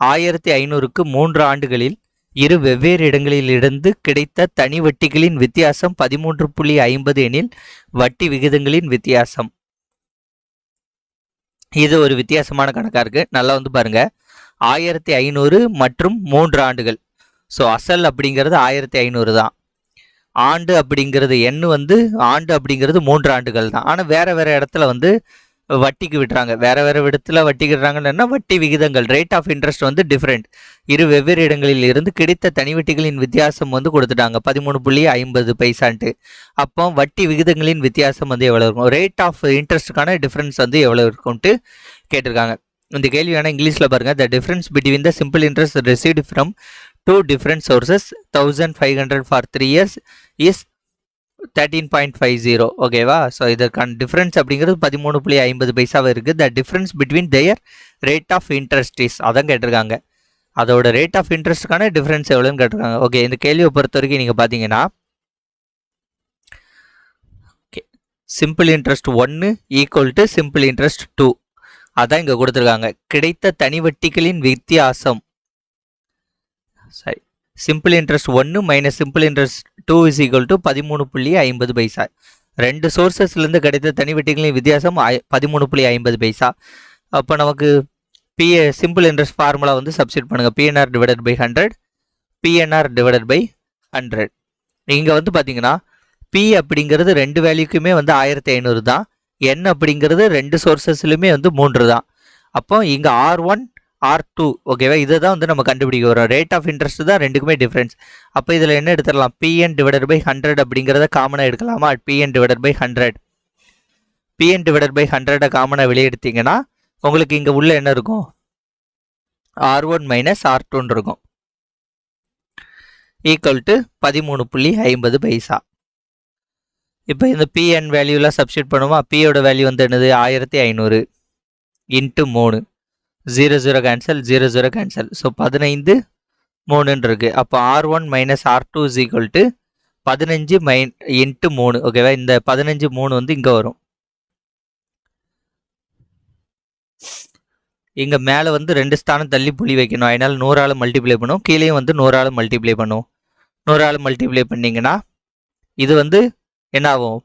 1500க்கு 3 ஆண்டுகளில் இரு வெவ்வேறு இடங்களிலிருந்து கிடைத்த தனி வட்டிகளின் வித்தியாசம் 13.50 எனில் வட்டி விகிதங்களின் வித்தியாசம். இது ஒரு வித்தியாசமான கணக்கா இருக்கு. நல்லா வந்து பாருங்க. 1500 மற்றும் 3 ஆண்டுகள். ஸோ அசல் அப்படிங்கிறது 1500 தான். ஆண்டு அப்படிங்கிறது ஆண்டு அப்படிங்கிறது 3 ஆண்டுகள் தான். ஆனால் வேறு இடத்துல வட்டிக்கு விட்டுறாங்க. வேறு இடத்துல வட்டிக்கு விடுறாங்கன்னா வட்டி விகிதங்கள் ரேட் ஆஃப் இன்ட்ரெஸ்ட் டிஃப்ரெண்ட். வெவ்வேறு இடங்களில் இருந்து கிடைத்த தனி வட்டிகளின் வித்தியாசம் கொடுத்துட்டாங்க 13.50 அப்போ வட்டி விகிதங்களின் வித்தியாசம் எவ்வளோ இருக்கும், ரேட் ஆஃப் இன்ட்ரெஸ்ட்டுக்கான டிஃப்ரென்ஸ் எவ்வளோ இருக்கும்ட்டு கேட்டிருக்காங்க. இந்த கேள்வி வேணால் இங்கிலீஷில் பாருங்கள். த difference between the simple interest received from 2 different sources 1500 for 3 years is 13.50. ஓகேவா? ஸோ இதற்கான டிஃப்ரென்ஸ் அப்படிங்கிறது 13.50 இருக்குது. The difference between their rate of interest is அதான் கேட்டிருக்காங்க. அதோட ரேட் ஆஃப் இன்ட்ரெஸ்ட்டுக்கான டிஃப்ரென்ஸ் எவ்வளோன்னு கேட்டிருக்காங்க. ஓகே, இந்த கேள்வியை பொறுத்த வரைக்கும் நீங்கள் பார்த்தீங்கன்னா simple interest 1 equal to simple interest 2 அதான் இங்கே கொடுத்துருக்காங்க. கிடைத்த தனி வட்டிகளின் வித்தியாசம் சரி, simple interest 1 minus simple interest 2 is equal to 13.50. ரெண்டு சோர்சஸ்லேருந்து கிடைத்த தனி வட்டிகளின் வித்தியாசம் 13.50. அப்போ நமக்கு சிம்பிள் இன்ட்ரெஸ்ட் ஃபார்முலா சப்ஸ்டிட் பண்ணுங்கள். PNR divided by 100, PNR divided by 100. இங்கே பார்த்தீங்கன்னா பி அப்படிங்கிறது ரெண்டு வேல்யூக்குமே 1500 தான். என் அப்படிங்கிறது ரெண்டு சோர்சஸ்லையுமே 3 தான். அப்போ இங்கே R1 R2 ஓகேவா, இதை தான் நம்ம கண்டுபிடிக்க வரோம். ரேட் ஆஃப் இன்ட்ரெஸ்ட் தான் ரெண்டுக்குமே டிஃப்ரென்ஸ். அப்போ இதில் என்ன எடுத்துடலாம், பிஎன் டிவைடட் பை 100 அப்படிங்கிறத காமனாக எடுக்கலாமா? PN divided by 100, PN divided by 100 காமனாக வெளியே எடுத்தீங்கன்னா உங்களுக்கு இங்கே உள்ள என்ன இருக்கும், R1 மைனஸ் R2 இருக்கும், ஈக்குவல் டு 13.50. இப்போ இந்த பிஎன் வேல்யூலாம் சப்ஸ்டிட் பண்ணுவோமா? பியோட வேல்யூ என்னது 1500 இன்ட்டு 3, 0 கேன்சல், 0 கேன்சல். ஸோ 15 3 இருக்கு. அப்போ R1 minus R2 is equal to 15 into 3 ஓகேவா. இந்த 15 3 இங்கே வரும். இங்கே மேலே 2 ஸ்தானம் தள்ளி புள்ளி வைக்கணும். அதனால் 100ஆல் மல்டிப்ளை பண்ணும். கீழேயும் 100ஆல் மல்டிப்ளை பண்ணும். 100ஆல் மல்டிப்ளை பண்ணிங்கன்னா இது என்ன ஆகும்,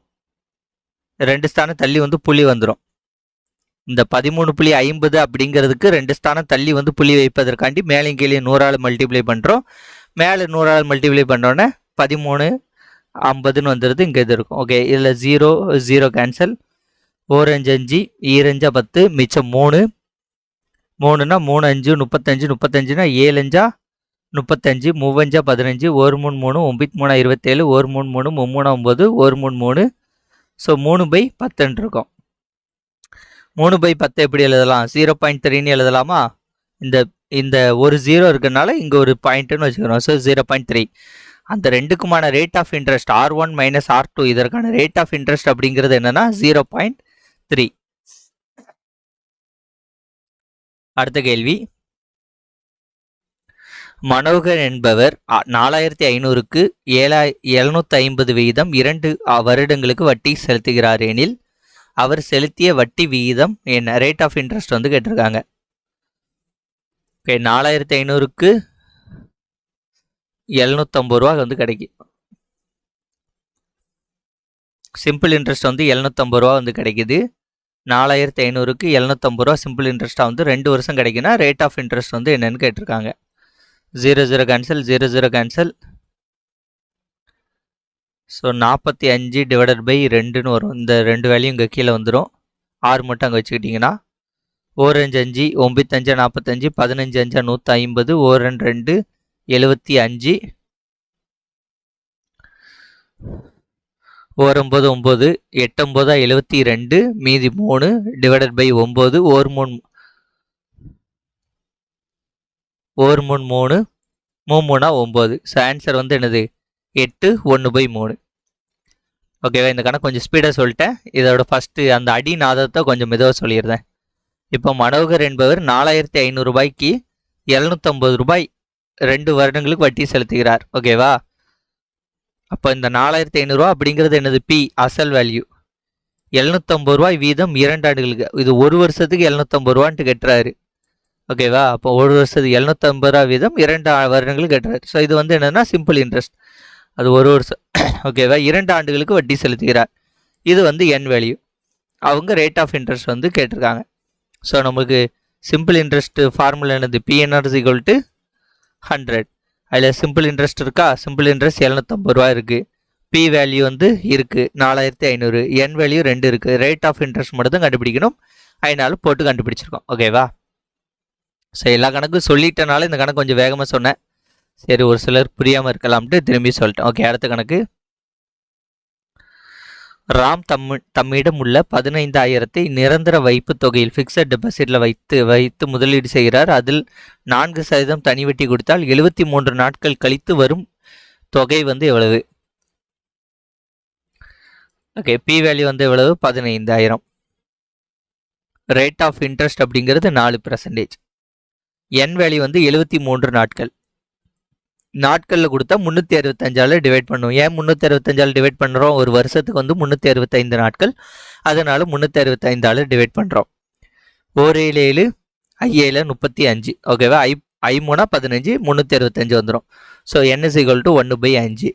2 ஸ்தானம் தள்ளி புள்ளி வந்துடும். இந்த 13.50 அப்படிங்கிறதுக்கு 2 ஸ்தானம் தள்ளி புள்ளி வைப்பதற்காண்டி மேலே கீழே 100ஆல் மல்டிப்ளை பண்ணுறோம். மேலே 100ஆல் மல்டிப்ளை பண்ணோன்னே 13.50 வந்துடுது. இங்கே இது இருக்கும். ஓகே, இதில் 0 கேன்சல், 4 5 5 2 10 மிச்சம் 3 3னா 3 5 35 35னா 7 5 35 3 5 15 1 3 3 9 3 27 1 3 3 3 9 1 3 3. ஸோ 3/10 இருக்கும். 3/10 எப்படி எழுதலாம், 0.3ன்னு எழுதலாமா? இந்த ஒரு 0 இருக்கிறதுனால இங்கே ஒரு பாயிண்ட்டுன்னு வச்சுக்கிறோம். ஸோ 0.3. அந்த ரெண்டுக்குமான rate of interest R1 minus R2 இதற்கான ரேட் ஆஃப் இன்ட்ரெஸ்ட் அப்படிங்கிறது என்னன்னா 0.3. அடுத்த கேள்வி, மனோகர் என்பவர் 4500க்கு 750 வீதம் 2 வருடங்களுக்கு வட்டி செலுத்துகிறார் எனில் அவர் செலுத்திய வட்டி விகிதம் என்ன, ரேட் ஆஃப் இன்ட்ரெஸ்ட் கேட்டிருக்காங்க. ஓகே, 4500க்கு 750 ரூபா கிடைக்கும். சிம்பிள் இன்ட்ரெஸ்ட் 750 ரூபா கிடைக்குது. 4500க்கு 750 ரூபா சிம்பிள் இன்ட்ரெஸ்ட்டாக 2 வருஷம் கிடைக்குன்னா ரேட் ஆஃப் இன்ட்ரெஸ்ட் என்னன்னு கேட்டிருக்காங்க. 0 cancel, 0 cancel. So 45 divided by 2ன்னு வரும். இந்த 2 வேல்யூ இங்கே கீழே வந்துடும். 6 மட்டும் அங்கே வச்சுக்கிட்டிங்கன்னா 1 5 5 9 5 45 15 5 150 1 2 75 1 9 9 8 9 72 மீதி 3 டிவைடட் பை 9 1 3 3 3 3 9. ஸோ ஆன்சர் என்னது 8 1/3. ஓகேவா, இந்த கணக்கு கொஞ்சம் ஸ்பீடாக சொல்லிட்டேன். இதோட ஃபஸ்ட்டு அந்த அடி நாதத்தை கொஞ்சம் மெதுவாக சொல்லிடுறேன். இப்போ மனோகர் என்பவர் 4500 ரூபாய்க்கு 750 ரூபாய் 2 வருடங்களுக்கு வட்டி செலுத்துகிறார். ஓகேவா, அப்போ இந்த 4500 ரூபா அப்படிங்கிறது என்னது, பி அசல் வேல்யூ. 750 ரூபாய் வீதம் 2 ஆண்டுகளுக்கு, இது ஒரு வருஷத்துக்கு 750 ரூபான்ட்டு கட்டுறாரு. ஓகேவா, அப்போ ஒரு வருஷத்துக்கு 750 ரூபா வீதம் 2 வருடங்களுக்கு கட்டுறாரு. ஸோ இது என்னன்னா சிம்பிள் இன்ட்ரெஸ்ட், அது ஒரு வருஷம். ஓகேவா, 2 ஆண்டுகளுக்கு வட்டி செலுத்துகிறார். இது என் வேல்யூ. அவங்க ரேட் ஆஃப் இன்ட்ரெஸ்ட் கேட்டிருக்காங்க. ஸோ நமக்கு சிம்பிள் இன்ட்ரெஸ்ட் ஃபார்முலா என்னது, பிஎன்ஆர் இஸ் ஈக்குவல் டு 100. அதில் சிம்பிள் இன்ட்ரெஸ்ட் இருக்கா, சிம்பிள் இன்ட்ரெஸ்ட் 750 ரூபா இருக்குது. பி வேல்யூ வந்து இருக்குது 4500, என் வேல்யூ 2 இருக்குது. ரேட் ஆஃப் இன்ட்ரெஸ்ட் மட்டும் தான் கண்டுபிடிக்கணும், அதனால போட்டு கண்டுபிடிச்சிருக்கோம். ஓகேவா? ஸோ எல்லா கணக்கும் சொல்லிட்டனால இந்த கணக்கு கொஞ்சம் வேகமாக சொன்னேன். சரி, ஒரு சிலர் புரியாமல் இருக்கலாம்ட்டு திரும்பி சொல்லிட்டேன். ஓகே, அடுத்த கணக்கு. ராம் தம்மிடம் உள்ள 15,000 நிரந்தர வைப்பு தொகையில் ஃபிக்ஸட் டெபாசிட்ல வைத்து முதலீடு செய்கிறார். அதில் 4% தனி வட்டி கொடுத்தால் 73 நாட்கள் கழித்து வரும் தொகை வந்து எவ்வளவு? ஓகே, பி வேல்யூ வந்து எவ்வளவு? 15,000. ரேட் ஆஃப் இன்ட்ரெஸ்ட் அப்படிங்கிறது 4%. என் வேல்யூ வந்து 73 நாட்கள். நாட்களில் கொடுத்தா 365 டிவைட் பண்ணுவோம். ஏன் 365 டிவைட் பண்ணுறோம்? ஒரு வருஷத்துக்கு வந்து 365 நாட்கள், அதனால 365 டிவைட் பண்ணுறோம். 1 7 7 5 35. ஓகேவா? I 3 15, 365 வந்துடும். So n = 1/5.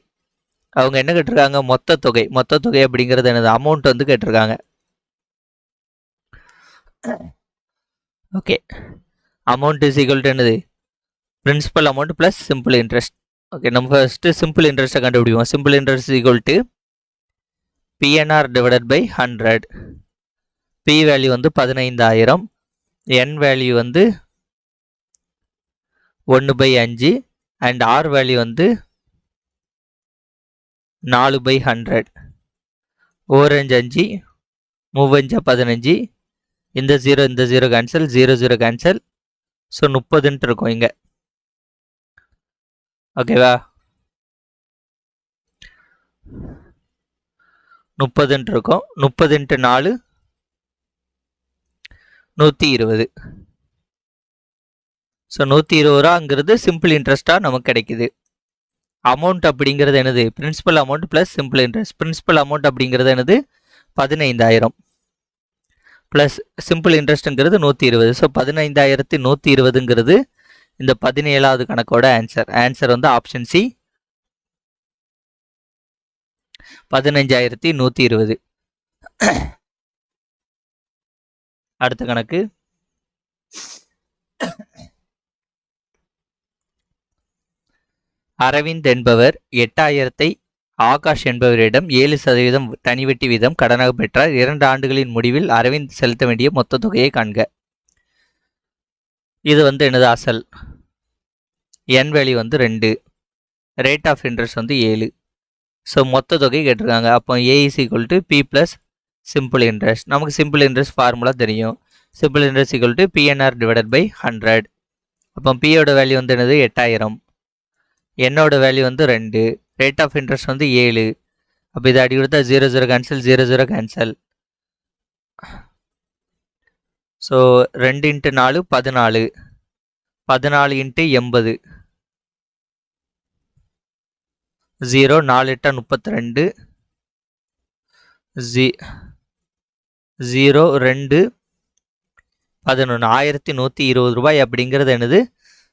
அவங்க என்ன கேட்டிருக்காங்க? மொத்த தொகை அப்படிங்கிறது என்னது? அமௌண்ட் வந்து கேட்டிருக்காங்க. Okay, amount is equal to என்னது? Principal amount plus simple interest. Okay, நம்ம ஃபர்ஸ்ட்டு சிம்பிள் இன்ட்ரெஸ்ட்டை கண்டுபிடிப்போம். Simple interest equal to PNR divided by 100. P value வந்து 15,000, என் வேல்யூ வந்து 1/5 அண்ட் ஆர் வேல்யூ வந்து 4/100. 4 5 5, 3 5 15, இந்த 0 கேன்சல், 0 கேன்சல். ஸோ 30 இருக்கும் இங்கே. ஓகேவா? 30 இருக்கும். 30 × 4 120. ஸோ 120 ரூபாங்கிறது சிம்பிள் இன்ட்ரெஸ்டாக நமக்கு கிடைக்குது. அமௌண்ட் அப்படிங்கிறது என்னது? Principal amount plus simple interest. Principal amount அப்படிங்கிறது என்னது? 15,000 ப்ளஸ் சிம்பிள் இன்ட்ரெஸ்ட்டுங்கிறது 120. ஸோ 15,120ங்கிறது இந்த 17வது கணக்கோட ஆன்சர் வந்து ஆப்ஷன் சி, 15,120. அடுத்த கணக்கு. அரவிந்த் என்பவர் 8,000 ஆகாஷ் என்பவரிடம் 7% தனி வட்டி வீதம் கடனாக பெற்றார். 2 ஆண்டுகளின் முடிவில் அரவிந்த் செலுத்த வேண்டிய மொத்த தொகையை காண்க. இது வந்து என்னது? அசல். என் வேல்யூ வந்து 2, ரேட் ஆஃப் இன்ட்ரெஸ்ட் வந்து 7. ஸோ மொத்த தொகை கேட்டிருக்காங்க. அப்போ A = P plus simple interest. நமக்கு சிம்பிள் இன்ட்ரெஸ்ட் ஃபார்முலா தெரியும். Simple interest = PNR divided by 100. அப்போ Pயோட வேல்யூ வந்து என்னது? 8,000. என்னோட வேல்யூ வந்து 2, ரேட் ஆஃப் இன்ட்ரெஸ்ட் வந்து 7. அப்போ இதை அடி கொடுத்தா 0 கேன்சல், 0 கேன்சல். ஸோ 2 × 4 14, 14 × 80, 0 4 8 32, 0 2 11, 1,120 ரூபாய் அப்படிங்கிறது என்னது?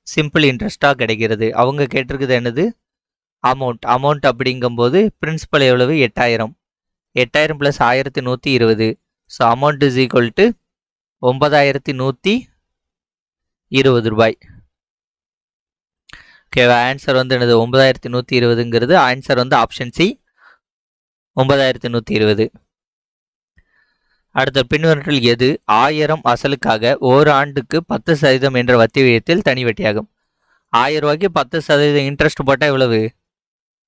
சிம்பிள் இன்ட்ரெஸ்டாக கிடைக்கிறது. அவங்க கேட்டிருக்குது என்னது? அமௌண்ட் அப்படிங்கும்போது பிரின்சிபல் எவ்வளவு? 8,000. 8,000 plus 1,120. So amount is equal to 9,120 ரூபாய். ஓகேவா? ஆன்சர் வந்து என்னது? 9,120ங்கிறது ஆன்சர் வந்து ஆப்ஷன் சி, 9,120. அடுத்த பின்வற்றில் எது 1000 அசலுக்காக ஓராண்டுக்கு 10% என்ற வட்டி விகிதத்தில் தனி வட்டியாகும்? 1000 ரூபாய்க்கு 10% இன்ட்ரெஸ்ட் போட்டால் எவ்வளவு?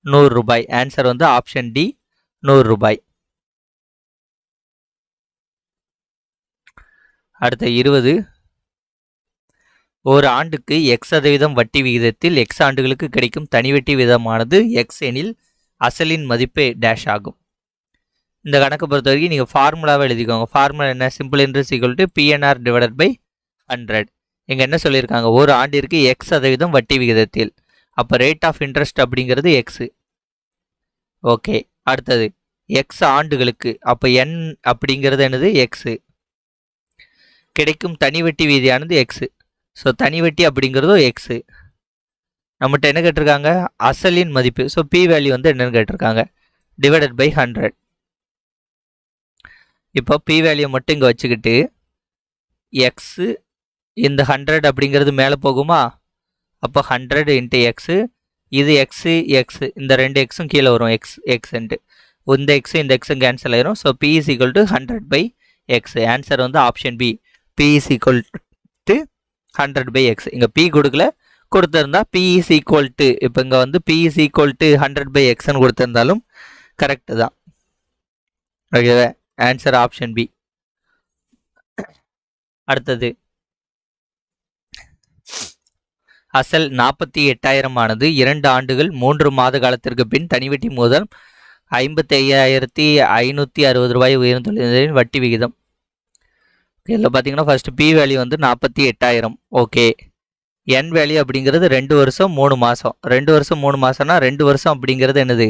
100 ரூபாய். ஆன்சர் வந்து ஆப்ஷன் டி, 100 ரூபாய். அடுத்த 20. ஒரு ஆண்டுக்கு x% வட்டி விகிதத்தில் x ஆண்டுகளுக்கு கிடைக்கும் தனி வட்டி விகிதமானது x எனில் அசலின் மதிப்பு டேஷ் ஆகும். இந்த கணக்கை பொறுத்த வரைக்கும் நீங்கள் ஃபார்முலாவை எழுதிக்கோங்க. ஃபார்முலா என்ன? Simple interest = PNR divided by 100. இங்கே என்ன சொல்லியிருக்காங்க? ஒரு ஆண்டிற்கு x% வட்டி விகிதத்தில். அப்போ ரேட் ஆஃப் இன்ட்ரெஸ்ட் அப்படிங்கிறது x. ஓகே, அடுத்தது x ஆண்டுகளுக்கு. அப்போ n அப்படிங்கிறது என்னது? x. கிடைக்கும் தனி வட்டி வீதியானது x. ஸோ தனி வட்டி அப்படிங்கிறதும் x. நம்மகிட்ட என்ன கேட்டிருக்காங்க? அசலின் மதிப்பு. ஸோ P வேல்யூ வந்து என்னன்னு கேட்டிருக்காங்க? Divided by 100. இப்போ P வேல்யூ மட்டும் இங்கே வச்சுக்கிட்டு x இந்த 100 அப்படிங்கிறது மேலே போகுமா? அப்போ 100 × x இது எக்ஸு எக்ஸு இந்த ரெண்டு எக்ஸும் கீழே வரும் எக்ஸ்ன்ட்டு இந்த எக்ஸு இந்த எக்ஸும் கேன்சல் ஆயிரும். So P is equal to 100/x. Answer வந்து option B, P is equal to 100/x. இங்கே பி கொடுக்கல, கொடுத்துருந்தா பி இஸ் ஈக்குவல் டு, இப்போ இங்கே வந்து பி இஸ் ஈக்குவல் டு 100/xன்னு கொடுத்துருந்தாலும் கரெக்டு தான். ஓகேவா, ஆன்சர் ஆப்ஷன் பி. அடுத்தது அசல் 48,000 ஆனது 2 ஆண்டுகள் 3 மாத காலத்திற்கு பின் தனிவட்டி மூலம் 55,560 ரூபாய் உயர்ந்துள்ளதின் வட்டி விகிதம். இதில் பார்த்தீங்கன்னா ஃபர்ஸ்ட் பி வேல்யூ வந்து 48,000. ஓகே, என் வேல்யூ அப்படிங்கிறது 2 வருஷம் 3 மாதம். 2 வருஷம் 3 மாதம்னா 2 வருஷம் அப்படிங்கிறது என்னது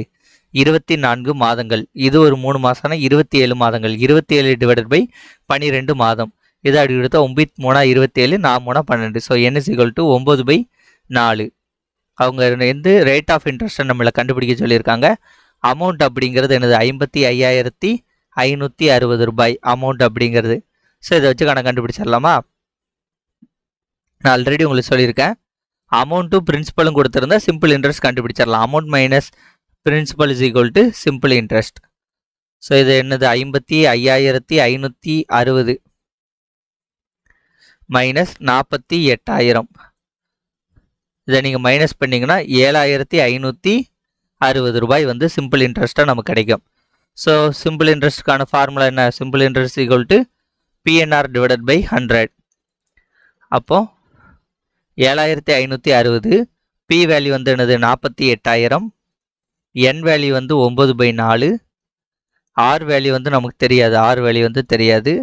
24 மாதங்கள். இது ஒரு 3 மாதம்னா 27 மாதங்கள். 27/12 மாதம். இதை அப்படி கொடுத்தா 9×3 27, 4×3 12. So n = 9/4. அவங்க வந்து ரேட் ஆஃப் இன்ட்ரெஸ்ட்டை நம்மளை கண்டுபிடிக்க சொல்லியிருக்காங்க. அமௌண்ட் அப்படிங்கிறது என்னது 55,560 ரூபாய் அமௌண்ட் அப்படிங்கிறது. ஸோ இதை வச்சு கணக்கு கண்டுபிடிச்சிடலாமா? நான் ஆல்ரெடி உங்களுக்கு சொல்லியிருக்கேன், அமௌண்ட்டும் பிரின்சிபலும் கொடுத்துருந்தா சிம்பிள் இன்ட்ரெஸ்ட் கண்டுபிடிச்சிடலாம். Amount minus principal is equal to simple interest. So இது என்னது 55,560 மைனஸ் 48,000. இதை நீங்கள் மைனஸ் பண்ணிங்கன்னா 7,560 ரூபாய் வந்து சிம்பிள் இன்ட்ரெஸ்ட்டாக நமக்கு கிடைக்கும். ஸோ சிம்பிள் இன்ட்ரெஸ்ட்டுக்கான ஃபார்முலா என்ன? Simple interest equal to PNR divided by 100. அப்போது 7,560, பி வேல்யூ வந்து என்னது 48,000, என் வேல்யூ வந்து 9/4, ஆர் வேல்யூ வந்து நமக்கு தெரியாது, ஆர் வேல்யூ வந்து தெரியாது.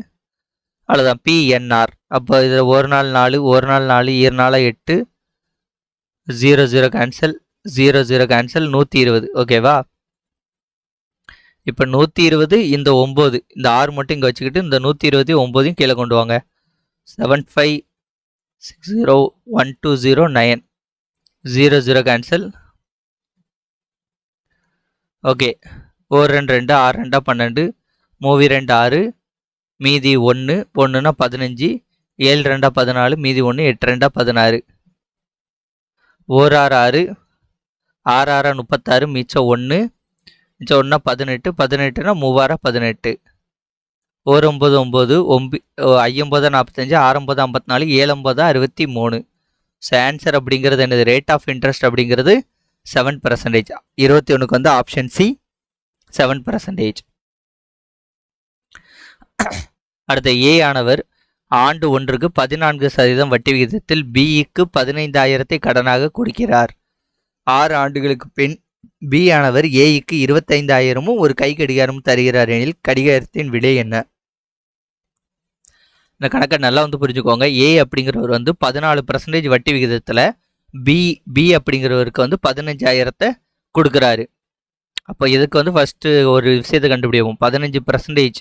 அவ்வளோதான், பிஎன்ஆர். அப்போ இதில் ஒரு நாள் 4, ஒரு நாள் 4, 2 நாள் 8, 0 0 கேன்சல், 0 0 கேன்சல், 120. ஓகேவா? இப்போ 120 இந்த 9, இந்த 6 மட்டும் இங்கே வச்சுக்கிட்டு இந்த 129 கீழே கொண்டு வாங்க. 75601209, 0 0 கேன்சல். ஓகே, 1 2 2, 6 2 12, 3 2 6, மீதி 1, 1னா 15, 7 2 14, மீதி 1, 8 2 16, 1 6 6, 6 6 36, மிச்சம் 1, மிச்சம் 1 18, 18னா 3 18, 1 9 9, 5 45, 6 54, 7 63. ஸோ ஆன்சர் அப்படிங்கிறது என்னது? ரேட் ஆஃப் இன்ட்ரெஸ்ட் அப்படிங்கிறது 7%. 21க்கு வந்து ஆப்ஷன் சி 7%. அடுத்த ஏ ஆனவர் ஆண்டு ஒன்றுக்கு 14% வட்டி விகிதத்தில் பிஇக்கு 15,000 கடனாக கொடுக்கிறார். 6 ஆண்டுகளுக்கு பின் பி ஆனவர் ஏக்கு 25,000 ஒரு கை கடிகாரமும் தருகிறார் எனில் கடிகாரத்தின் விலை என்ன? இந்த கணக்கை நல்லா வந்து புரிஞ்சுக்கோங்க. ஏ அப்படிங்கிறவர் வந்து 14% வட்டி விகிதத்தில் பி அப்படிங்கிறவருக்கு வந்து 15,000 கொடுக்குறாரு. அப்போ இதுக்கு வந்து ஃபஸ்ட்டு ஒரு விஷயத்தை கண்டுபிடிப்போம். 15%.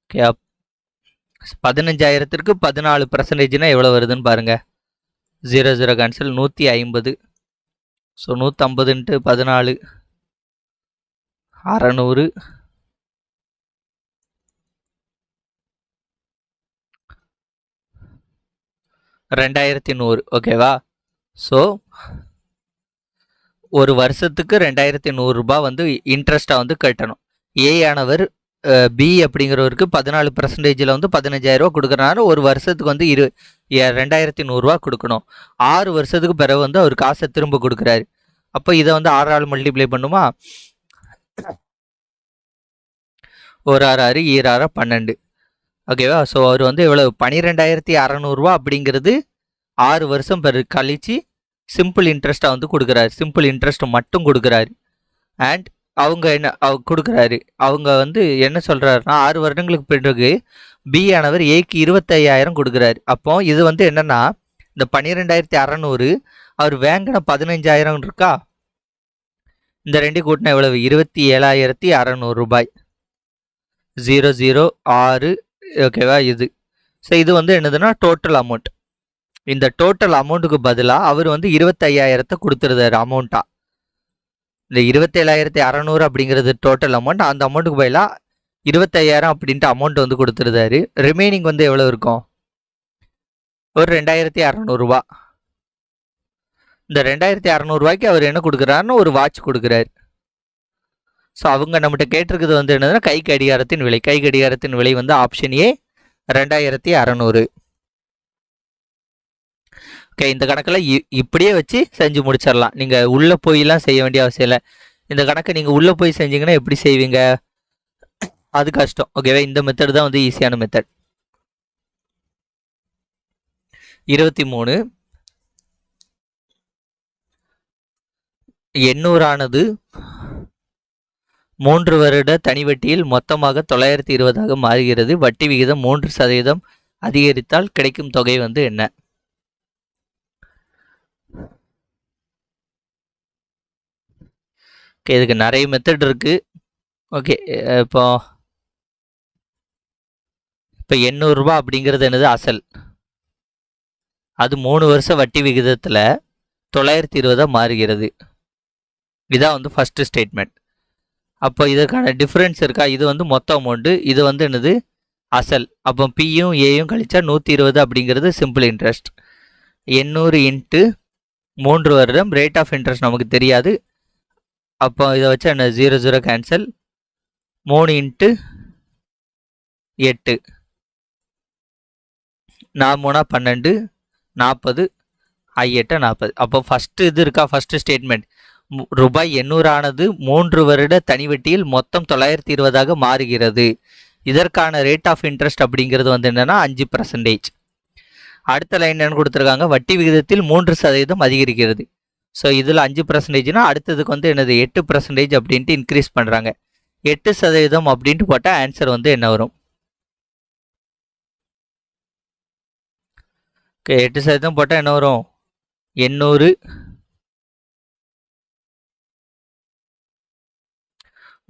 ஓகே, 15,000க்கு 14%னா எவ்வளோ வருதுன்னு பாருங்கள். 0 0 கேன்சல், 150. ஸோ 150 × 14, 600, 2100. ஓகேவா? ஸோ ஒரு வருஷத்துக்கு 2100 ரூபாய் வந்து இன்ட்ரெஸ்ட்டாக வந்து கட்டணும். ஏ ஆனவர் பி அப்படிங்கிறவருக்கு 14%ல் வந்து 15,000 கொடுக்குறனால ஒரு வருஷத்துக்கு வந்து 2,100 ரூபா கொடுக்கணும். 6 வருஷத்துக்கு பிறகு வந்து அவர் காசை திரும்ப கொடுக்குறாரு. அப்போ இதை வந்து 6ஆல் மல்டிப்ளை பண்ணுமா? 1 6 6, 2 6 12. ஓகேவா? ஸோ அவர் வந்து எவ்வளோ 12,600 ரூபா அப்படிங்கிறது 6 வருஷம் கழிச்சு சிம்பிள் இன்ட்ரெஸ்ட்டாக வந்து கொடுக்குறாரு. சிம்பிள் இன்ட்ரெஸ்ட் மட்டும் கொடுக்குறாரு. அண்ட் அவங்க என்ன கொடுக்குறாரு, அவங்க வந்து என்ன சொல்கிறாருன்னா 6 வருடங்களுக்கு பிறகு பி ஆனவர் ஏக்கு 25,000 கொடுக்குறாரு. அப்போ இது வந்து என்னென்னா இந்த 12,600 அவர் வாங்கின 15,000 இருக்கா, இந்த ரெண்டு கூட்டினா எவ்வளவு? 27,600 ரூபாய். 0 0 6. ஓகேவா? இது ஸோ இது வந்து என்னதுன்னா டோட்டல் அமௌண்ட். இந்த டோட்டல் அமௌண்ட்டுக்கு பதிலாக அவர் வந்து 25,000 கொடுத்துருந்தாரு அமௌண்ட்டாக. இந்த 27,600 அப்படிங்கிறது டோட்டல் அமௌண்ட். அந்த அமௌண்ட்டுக்கு பதிலாக 25,000 அப்படின்ட்டு அமௌண்ட் வந்து கொடுத்துருந்தாரு. ரிமைனிங் வந்து எவ்வளோ இருக்கும்? ஒரு 2,600 ரூபா. இந்த 2600 அவர் என்ன கொடுக்குறாருன்னு ஒரு வாட்ச் கொடுக்குறாரு. ஸோ அவங்க நம்மகிட்ட கேட்டிருக்குது வந்து என்னதுன்னா கை கடிகாரத்தின் விலை. கை கடிகாரத்தின் விலை வந்து ஆப்ஷன் ஏ 2600. ஓகே, இந்த கணக்கில் இப்படியே வச்சு செஞ்சு முடிச்சிடலாம். நீங்கள் உள்ளே போயெல்லாம் செய்ய வேண்டிய அவசியம் இல்லை. இந்த கணக்கை நீங்கள் உள்ளே போய் செஞ்சீங்கன்னா எப்படி செய்வீங்க, அது கஷ்டம். ஓகேவா, இந்த மெத்தட் தான் வந்து ஈஸியான மெத்தட். 23 800 3 வருட தனி வட்டியில் மொத்தமாக 920 மாறுகிறது. வட்டி விகிதம் 3% அதிகரித்தால் கிடைக்கும் தொகை வந்து என்ன? ஓகே, இதுக்கு நிறைய மெத்தட் இருக்கு. ஓகே, இப்போ 800 ரூபாய் அப்படிங்கிறது என்னது அசல். அது 3 வருஷம் வட்டி விகிதத்தில் 920 மாறுகிறது. இதான் வந்து ஃபர்ஸ்ட் ஸ்டேட்மெண்ட். அப்போ இதற்கான டிஃப்ரென்ஸ் இருக்கா? இது வந்து மொத்த அமௌண்ட்டு, இது வந்து என்னது அசல். அப்போ பியும் ஏயும் கழிச்சா 120 அப்படிங்கிறது சிம்பிள் இன்ட்ரெஸ்ட். 800 இன்ட்டு 3 வருடம் ரேட் ஆஃப் இன்ட்ரெஸ்ட் நமக்கு தெரியாது. அப்போ இதை வச்சா என்ன 0 கேன்சல். 3 இன்ட்டு 8 4 3 12 40 8 40. அப்போ ஃபஸ்ட்டு இது இருக்கா? ஃபஸ்ட்டு ஸ்டேட்மெண்ட் ரூபாய் 800 ஆனது 3 வருட தனி வட்டியில் மொத்தம் 920 மாறுகிறது. இதற்கான ரேட் ஆஃப் இன்ட்ரெஸ்ட் அப்படிங்கிறது வந்து என்னன்னா 5%. அடுத்த லைன் என்ன கொடுத்துருக்காங்க? வட்டி விகிதத்தில் 3% அதிகரிக்கிறது. ஸோ இதில் 5%னா அடுத்ததுக்கு வந்து என்னது 8% அப்படின்ட்டு இன்க்ரீஸ் பண்ணுறாங்க. 8% அப்படின்ட்டு போட்டால் ஆன்சர் வந்து என்ன வரும்? ஓகே, 8% போட்டால் என்ன வரும்? 800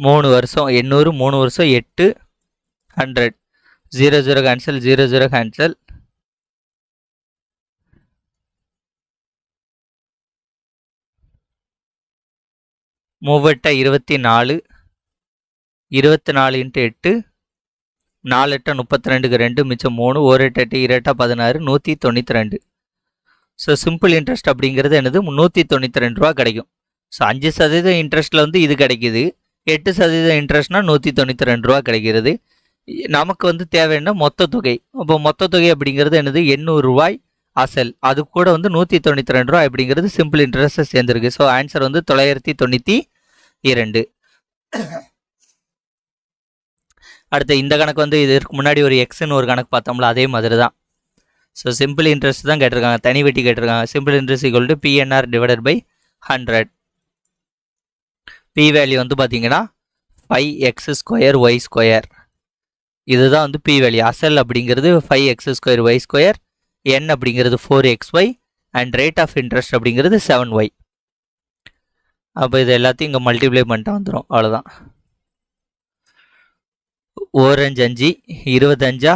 3 வருஷம் 800 3 வருஷம் 800. 0 கேன்சல் 0 கேன்சல். 3 24 24 இன்ட்டு 8 4 32க்கு 2 மிச்சம் 3 1 8 2 16 192. ஸோ சிம்பிள் இன்ட்ரெஸ்ட் அப்படிங்கிறது என்னது 192 ரூபா கிடைக்கும். ஸோ 5% இன்ட்ரெஸ்ட்டில் வந்து இது கிடைக்கிது. 8% இன்ட்ரெஸ்ட்னா 192 ரூபா கிடைக்கிறது. நமக்கு வந்து தேவைன்னா மொத்த தொகை. அப்போ மொத்த தொகை அப்படிங்கிறது என்னது 800 ரூபாய் அசல். அது கூட வந்து 192 ரூபாய் அப்படிங்கிறது சிம்பிள் இன்ட்ரெஸ்ட் சேர்ந்துருக்கு. ஸோ ஆன்சர் வந்து 992. அடுத்து இந்த கணக்கு வந்து இதற்கு முன்னாடி ஒரு எக்ஸ்ன்னு ஒரு கணக்கு பார்த்தோம்ல, அதே மாதிரி தான். ஸோ சிம்பிள் இன்ட்ரெஸ்ட் தான் கேட்டிருக்காங்க, தனி வட்டி கேட்டிருக்காங்க. Simple interest equal to PNR divided by 100. P value வந்து பார்த்தீங்கன்னா 5x² y². இதுதான் வந்து பி வேல்யூ. அசல் அப்படிங்கிறது 5x² y², n அப்படிங்கிறது 4xy, and rate of interest அப்படிங்கிறது 7y. அப்போ இது எல்லாத்தையும் இங்கே மல்டிப்ளை பண்ணிட்டு வந்துடும், அவ்வளோதான். 1 5 5 25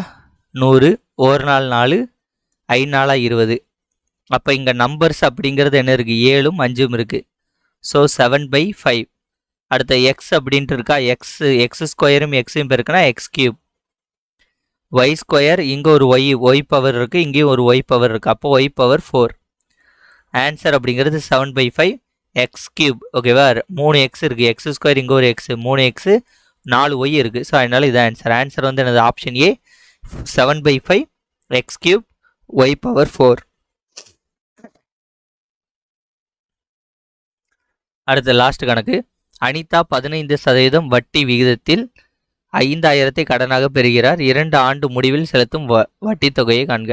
100 1 4 4 5 4 20. அப்போ இங்கே நம்பர்ஸ் அப்படிங்கிறது என்ன இருக்குது? 7ம் 5ம் இருக்குது. ஸோ 7/5. அடுத்த எக்ஸ் அப்படின்ட்டு இருக்கா? x² எக்ஸையும் பெருக்குனா x³. y², இங்கே ஒரு y பவர் இருக்குது, இங்கேயும் ஒரு y பவர் இருக்குது. அப்போ y பவர் 4. ஆன்சர் அப்படிங்கிறது 7/5 x³. ஓகேவா, 3 x இருக்குது, x², இங்கே ஒரு x, 3 x 4 y இருக்குது. ஸோ அதனால இது ஆன்சர். ஆன்சர் வந்து என்னது? Option A 7/5 x³ y power 4. அடுத்த லாஸ்ட் கணக்கு. அனிதா 15% வட்டி விகிதத்தில் 5000 கடனாக பெறுகிறார். 2 ஆண்டு முடிவில் செலுத்தும் வட்டி தொகையை காண்க.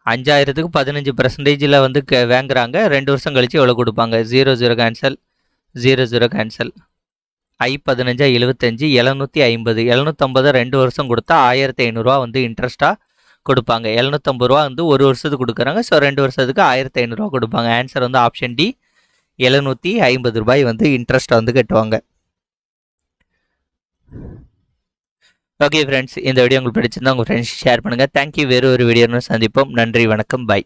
5000க்கு 15% வந்து வாங்குறாங்க. 2 வருஷம் கழிச்சு எவ்வளோ கொடுப்பாங்க? 0 கேன்சல் 0 கேன்சல். 15 75 750. 750 2 வருஷம் கொடுத்தா 1500 ரூபா வந்து இன்ட்ரெஸ்ட்டாக கொடுப்பாங்க. 750 ரூபா வந்து ஒரு வருஷத்துக்கு கொடுக்குறாங்க. ஸோ 2 வருஷத்துக்கு 1500 ரூபா கொடுப்பாங்க. ஆன்சர் வந்து ஆப்ஷன் டி 750 ரூபாய் வந்து இன்ட்ரெஸ்ட்டை வந்து கட்டுவாங்க. ஓகே ஃப்ரெண்ட்ஸ், இந்த வீடியோ உங்களுக்கு பிடிச்சிருந்தா உங்கள் ஃப்ரெண்ட்ஸ் ஷேர் பண்ணுங்கள். தேங்க்யூ. வேறு ஒரு வீடியோன்னு சந்திப்போம். நன்றி, வணக்கம், பாய்.